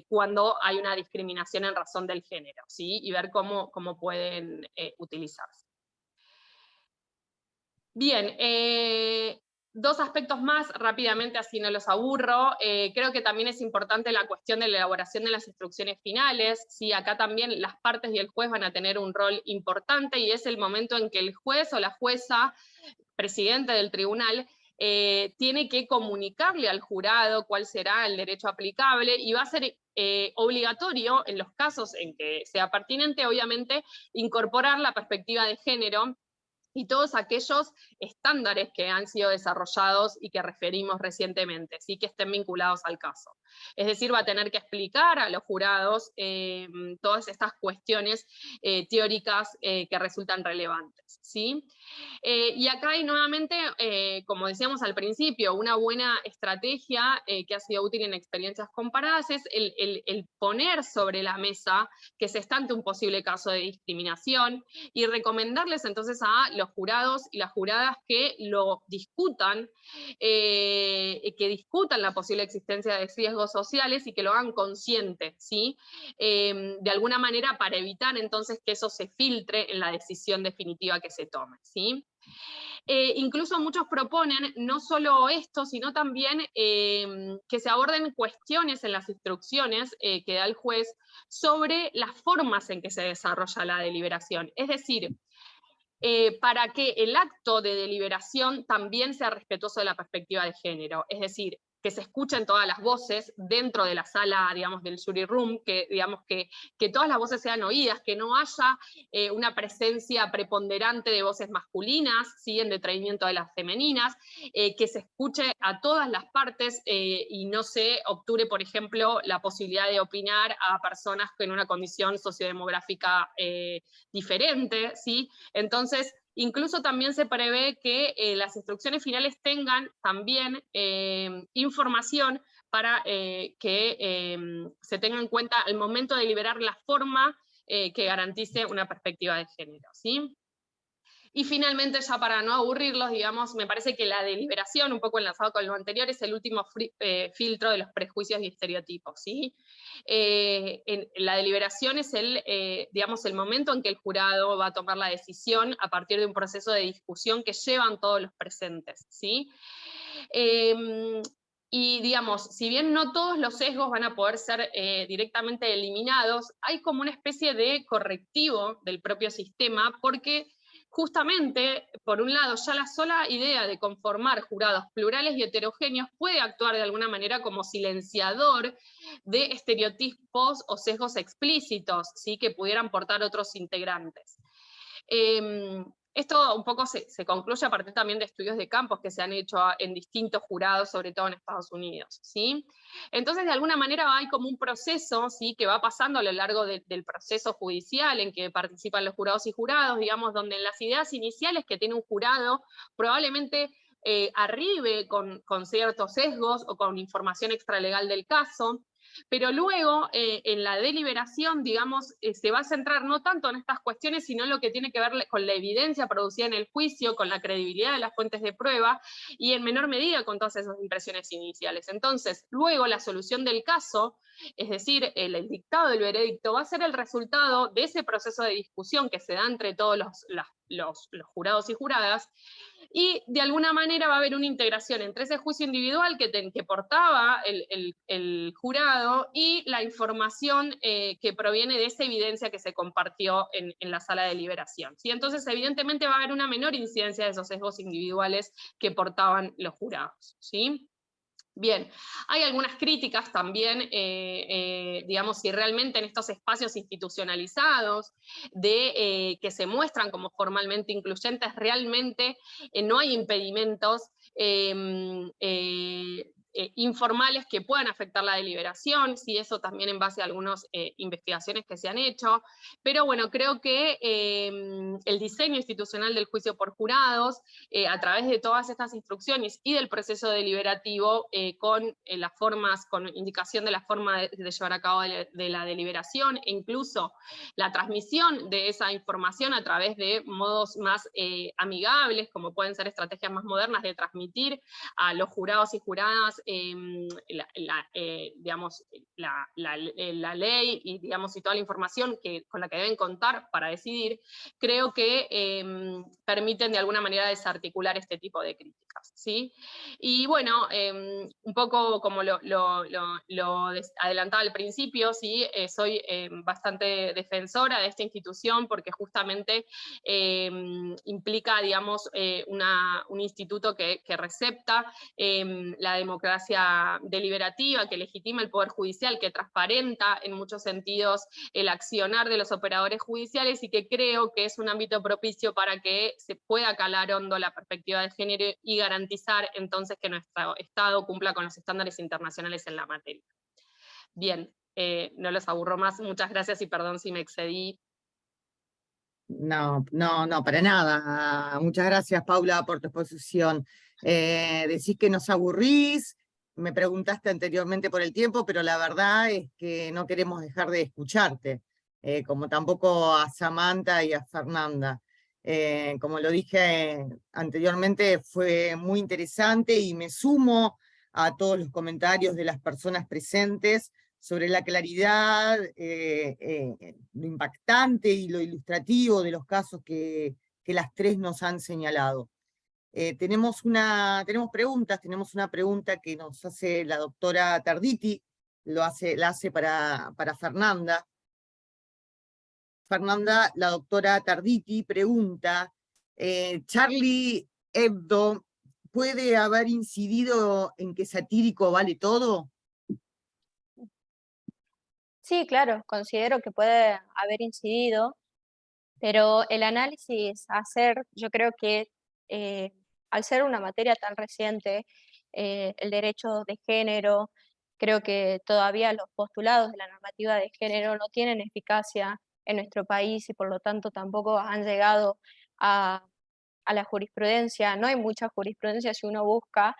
cuando hay una discriminación en razón del género, ¿sí? Y ver cómo pueden utilizarse. Bien, dos aspectos más, rápidamente así no los aburro. Creo que también es importante la cuestión de la elaboración de las instrucciones finales. ¿Sí? Acá también las partes y el juez van a tener un rol importante y es el momento en que el juez o la jueza, presidente del tribunal, tiene que comunicarle al jurado cuál será el derecho aplicable y va a ser obligatorio, en los casos en que sea pertinente, obviamente, incorporar la perspectiva de género y todos aquellos estándares que han sido desarrollados y que referimos recientemente, ¿sí? Que estén vinculados al caso. Es decir, va a tener que explicar a los jurados todas estas cuestiones teóricas que resultan relevantes, ¿sí? Y acá hay nuevamente, como decíamos al principio, una buena estrategia que ha sido útil en experiencias comparadas es el poner sobre la mesa que se está ante un posible caso de discriminación y recomendarles entonces a los jurados y las juradas que lo discutan, la posible existencia de riesgos sociales y que lo hagan consciente, ¿sí? De alguna manera para evitar entonces que eso se filtre en la decisión definitiva que se tome, ¿sí? Incluso muchos proponen no solo esto, sino también que se aborden cuestiones en las instrucciones que da el juez sobre las formas en que se desarrolla la deliberación. Es decir, para que el acto de deliberación también sea respetuoso de la perspectiva de género. Es decir, que se escuchen todas las voces dentro de la sala, digamos, del jury room, que, digamos, que todas las voces sean oídas, que no haya una presencia preponderante de voces masculinas, ¿sí? En detrimento de las femeninas, que se escuche a todas las partes y no se obture, por ejemplo, la posibilidad de opinar a personas en una condición sociodemográfica diferente, ¿sí? Entonces, incluso también se prevé que las instrucciones finales tengan también información para que se tenga en cuenta al momento de deliberar la forma que garantice una perspectiva de género, ¿sí? Y finalmente, ya para no aburrirlos, digamos, me parece que la deliberación, un poco enlazado con lo anterior, es el último filtro de los prejuicios y estereotipos, ¿sí? La deliberación es digamos, el momento en que el jurado va a tomar la decisión a partir de un proceso de discusión que llevan todos los presentes, ¿sí? Y digamos, si bien no todos los sesgos van a poder ser directamente eliminados, hay como una especie de correctivo del propio sistema, porque justamente, por un lado, ya la sola idea de conformar jurados plurales y heterogéneos puede actuar de alguna manera como silenciador de estereotipos o sesgos explícitos, ¿sí? Que pudieran portar otros integrantes. Esto un poco se concluye a partir también de estudios de campos que se han hecho en distintos jurados, sobre todo en Estados Unidos, ¿sí? Entonces, de alguna manera hay como un proceso, ¿sí? Que va pasando a lo largo del proceso judicial en que participan los jurados y jurados, digamos, donde en las ideas iniciales que tiene un jurado probablemente arribe con ciertos sesgos o con información extralegal del caso, pero luego en la deliberación, digamos, se va a centrar no tanto en estas cuestiones, sino en lo que tiene que ver con la evidencia producida en el juicio, con la credibilidad de las fuentes de prueba y en menor medida con todas esas impresiones iniciales. Entonces, luego la solución del caso, es decir, el dictado del veredicto, va a ser el resultado de ese proceso de discusión que se da entre todos los jurados y juradas, y de alguna manera va a haber una integración entre ese juicio individual que portaba el jurado y la información que proviene de esa evidencia que se compartió en la sala de deliberación, ¿sí? Entonces, evidentemente va a haber una menor incidencia de esos sesgos individuales que portaban los jurados, ¿sí? Bien, hay algunas críticas también, digamos, si realmente en estos espacios institucionalizados que se muestran como formalmente incluyentes, realmente no hay impedimentos informales que puedan afectar la deliberación, si eso también en base a algunas investigaciones que se han hecho, pero bueno, creo que el diseño institucional del juicio por jurados, a través de todas estas instrucciones y del proceso deliberativo, con las formas, con indicación de la forma de llevar a cabo de la deliberación, e incluso la transmisión de esa información a través de modos más amigables, como pueden ser estrategias más modernas de transmitir a los jurados y juradas digamos, la ley y, digamos, y toda la información con la que deben contar para decidir, creo que permiten de alguna manera desarticular este tipo de críticas, ¿sí? Y bueno, un poco como lo adelantaba al principio, ¿sí? Soy bastante defensora de esta institución porque justamente implica, digamos, un instituto que recepta la democracia deliberativa, que legitima el Poder Judicial, que transparenta en muchos sentidos el accionar de los operadores judiciales, y que creo que es un ámbito propicio para que se pueda calar hondo la perspectiva de género y garantizar entonces que nuestro Estado cumpla con los estándares internacionales en la materia. Bien, no los aburro más, muchas gracias y perdón si me excedí. No, para nada. Muchas gracias, Paula, por tu exposición. Decís que nos aburrís, me preguntaste anteriormente por el tiempo, pero la verdad es que no queremos dejar de escucharte, como tampoco a Samantha y a Fernanda. Como lo dije anteriormente, fue muy interesante y me sumo a todos los comentarios de las personas presentes sobre la claridad, lo impactante y lo ilustrativo de los casos que las tres nos han señalado. Tenemos preguntas, tenemos una pregunta que nos hace la doctora Tarditi, la hace para Fernanda. Fernanda, la doctora Tarditi pregunta, ¿Charlie Hebdo puede haber incidido en que satírico vale todo? Sí, claro, considero que puede haber incidido, pero el análisis a hacer, yo creo que al ser una materia tan reciente, el derecho de género, creo que todavía los postulados de la normativa de género no tienen eficacia en nuestro país y por lo tanto tampoco han llegado a, a la jurisprudencia. No hay mucha jurisprudencia si uno busca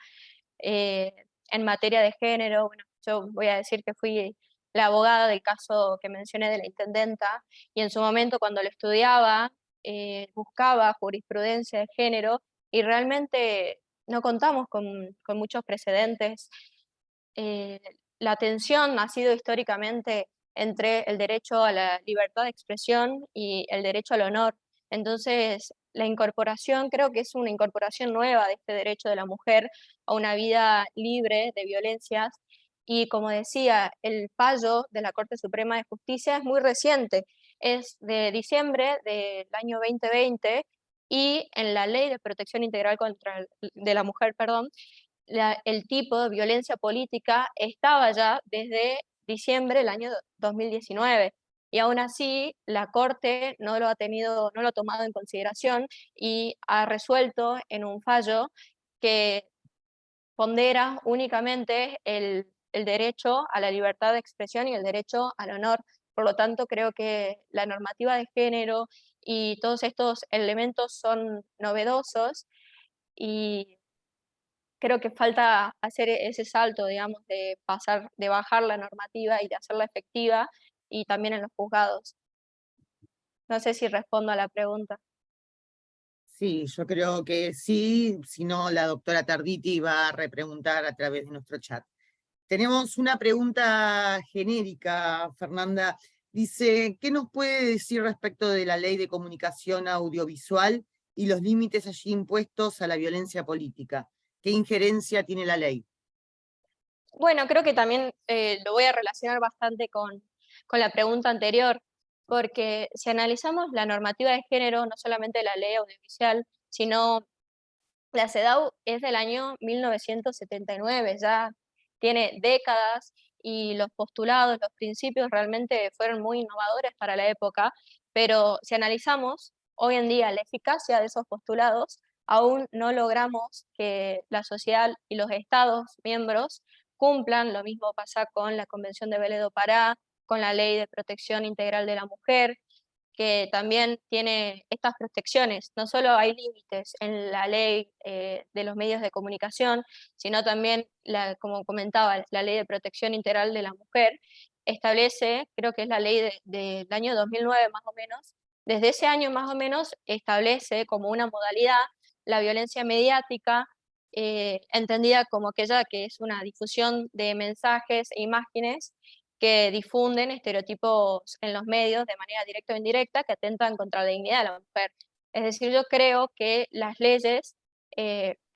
en materia de género. Bueno, yo voy a decir que fui la abogada del caso que mencioné de la intendenta, y en su momento cuando lo estudiaba, buscaba jurisprudencia de género, y realmente no contamos con muchos precedentes. La tensión ha sido históricamente entre el derecho a la libertad de expresión y el derecho al honor. Entonces, la incorporación creo que es una incorporación nueva de este derecho de la mujer a una vida libre de violencias. Y como decía, el fallo de la Corte Suprema de Justicia es muy reciente, es de diciembre del año 2020, y en la Ley de Protección Integral de la Mujer, perdón, el tipo de violencia política estaba ya desde diciembre del año 2019. Y aún así, la Corte no lo ha tomado en consideración y ha resuelto en un fallo que pondera únicamente el derecho a la libertad de expresión y el derecho al honor. Por lo tanto, creo que la normativa de género y todos estos elementos son novedosos, y creo que falta hacer ese salto, digamos, de bajar la normativa y de hacerla efectiva, y también en los juzgados. No sé si respondo a la pregunta. Sí, yo creo que sí, si no la doctora Tarditi va a repreguntar a través de nuestro chat. Tenemos una pregunta genérica, Fernanda. Dice, ¿qué nos puede decir respecto de la Ley de Comunicación Audiovisual y los límites allí impuestos a la violencia política? ¿Qué injerencia tiene la ley? Bueno, creo que también lo voy a relacionar bastante con la pregunta anterior, porque si analizamos la normativa de género, no solamente la ley audiovisual, sino la CEDAW es del año 1979, ya tiene décadas, y los postulados, los principios realmente fueron muy innovadores para la época, pero si analizamos hoy en día la eficacia de esos postulados, aún no logramos que la sociedad y los estados miembros cumplan. Lo mismo pasa con la Convención de Belém do Pará, con la Ley de Protección Integral de la Mujer, que también tiene estas protecciones. No solo hay límites en la ley de los medios de comunicación, sino también, como comentaba, la Ley de Protección Integral de la Mujer establece, creo que es la ley del año 2009 más o menos, desde ese año más o menos establece como una modalidad la violencia mediática, entendida como aquella que es una difusión de mensajes e imágenes que difunden estereotipos en los medios de manera directa o indirecta que atentan contra la dignidad de la mujer. Es decir, yo creo que las leyes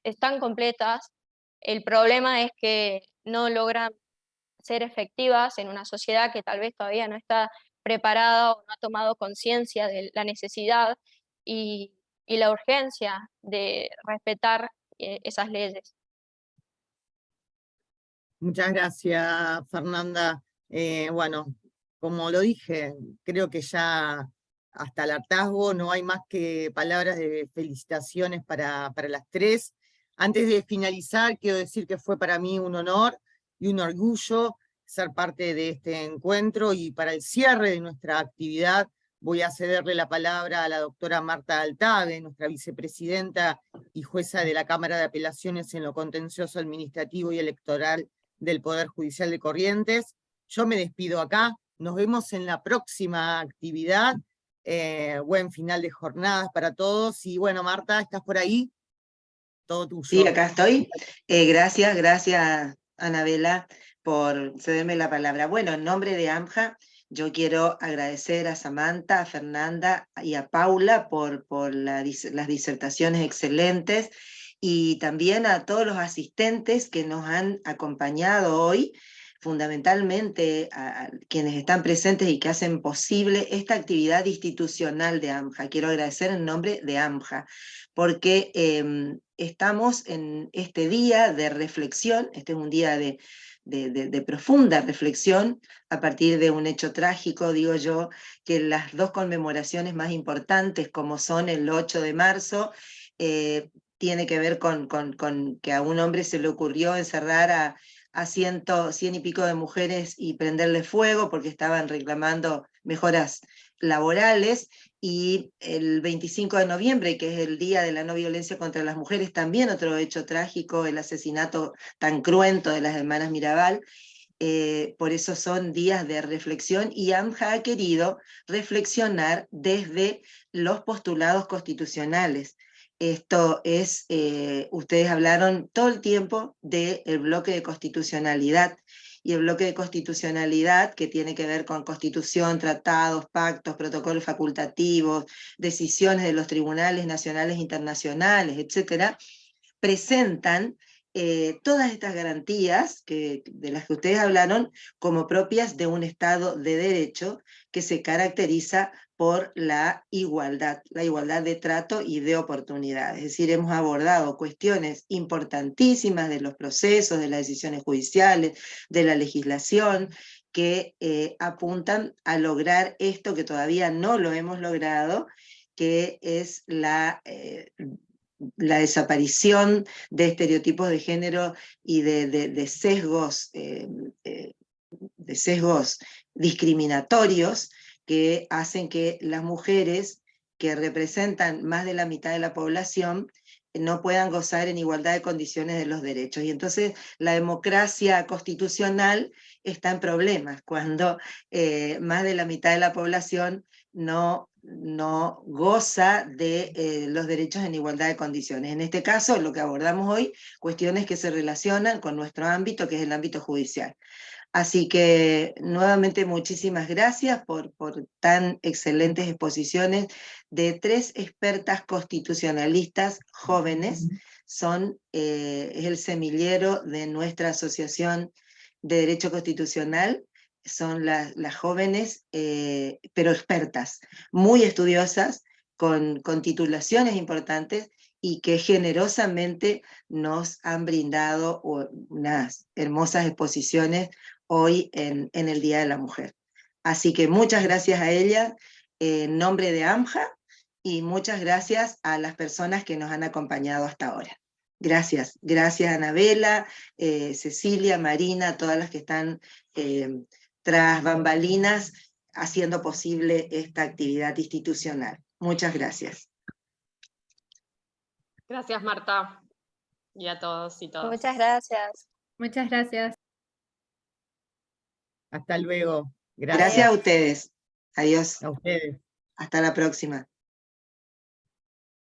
están completas, el problema es que no logran ser efectivas en una sociedad que tal vez todavía no está preparada o no ha tomado conciencia de la necesidad y, la urgencia de respetar esas leyes. Muchas gracias, Fernanda. Bueno, como lo dije, creo que ya hasta el hartazgo no hay más que palabras de felicitaciones para las tres. Antes de finalizar, quiero decir que fue para mí un honor y un orgullo ser parte de este encuentro, y para el cierre de nuestra actividad voy a cederle la palabra a la doctora Marta Altave, nuestra vicepresidenta y jueza de la Cámara de Apelaciones en lo contencioso administrativo y electoral del Poder Judicial de Corrientes. Yo me despido acá, nos vemos en la próxima actividad. Buen final de jornadas para todos, y bueno, Marta, ¿estás por ahí? Todo tuyo. Sí, acá estoy. Gracias, Anabela, por cederme la palabra. Bueno, en nombre de AMJA, yo quiero agradecer a Samantha, a Fernanda y a Paula por las disertaciones excelentes, y también a todos los asistentes que nos han acompañado hoy, fundamentalmente a quienes están presentes y que hacen posible esta actividad institucional de AMJA. Quiero agradecer en nombre de AMJA, porque estamos en este día de reflexión. Este es un día de profunda reflexión a partir de un hecho trágico, digo yo, que las dos conmemoraciones más importantes, como son el 8 de marzo, tiene que ver con que a un hombre se le ocurrió encerrar a 100 y pico de mujeres y prenderle fuego porque estaban reclamando mejoras laborales. Y el 25 de noviembre, que es el Día de la No Violencia contra las Mujeres, también otro hecho trágico, el asesinato tan cruento de las hermanas Mirabal. Por eso son días de reflexión, y AMJA ha querido reflexionar desde los postulados constitucionales. Esto es, ustedes hablaron todo el tiempo del bloque de constitucionalidad, y el bloque de constitucionalidad, que tiene que ver con constitución, tratados, pactos, protocolos facultativos, decisiones de los tribunales nacionales e internacionales, etcétera, presentan todas estas garantías de las que ustedes hablaron como propias de un Estado de Derecho que se caracteriza por la igualdad de trato y de oportunidad. Es decir, hemos abordado cuestiones importantísimas de los procesos, de las decisiones judiciales, de la legislación, que apuntan a lograr esto que todavía no lo hemos logrado, que es la desaparición de estereotipos de género y de sesgos discriminatorios que hacen que las mujeres, que representan más de la mitad de la población, no puedan gozar en igualdad de condiciones de los derechos. Y entonces la democracia constitucional está en problemas cuando más de la mitad de la población no goza de los derechos en igualdad de condiciones. En este caso, lo que abordamos hoy, cuestiones que se relacionan con nuestro ámbito, que es el ámbito judicial. Así que nuevamente muchísimas gracias por tan excelentes exposiciones de 3 expertas constitucionalistas jóvenes. Es el semillero de nuestra Asociación de Derecho Constitucional. Son las jóvenes, pero expertas, muy estudiosas, con titulaciones importantes, y que generosamente nos han brindado unas hermosas exposiciones hoy en el Día de la Mujer. Así que muchas gracias a ella en nombre de AMJA, y muchas gracias a las personas que nos han acompañado hasta ahora. Gracias, gracias Anabela, Cecilia, Marina, todas las que están tras bambalinas haciendo posible esta actividad institucional. Muchas gracias. Gracias, Marta, y a todos y todas. Muchas gracias. Muchas gracias. Hasta luego. Gracias a ustedes. Adiós. A ustedes. Hasta la próxima.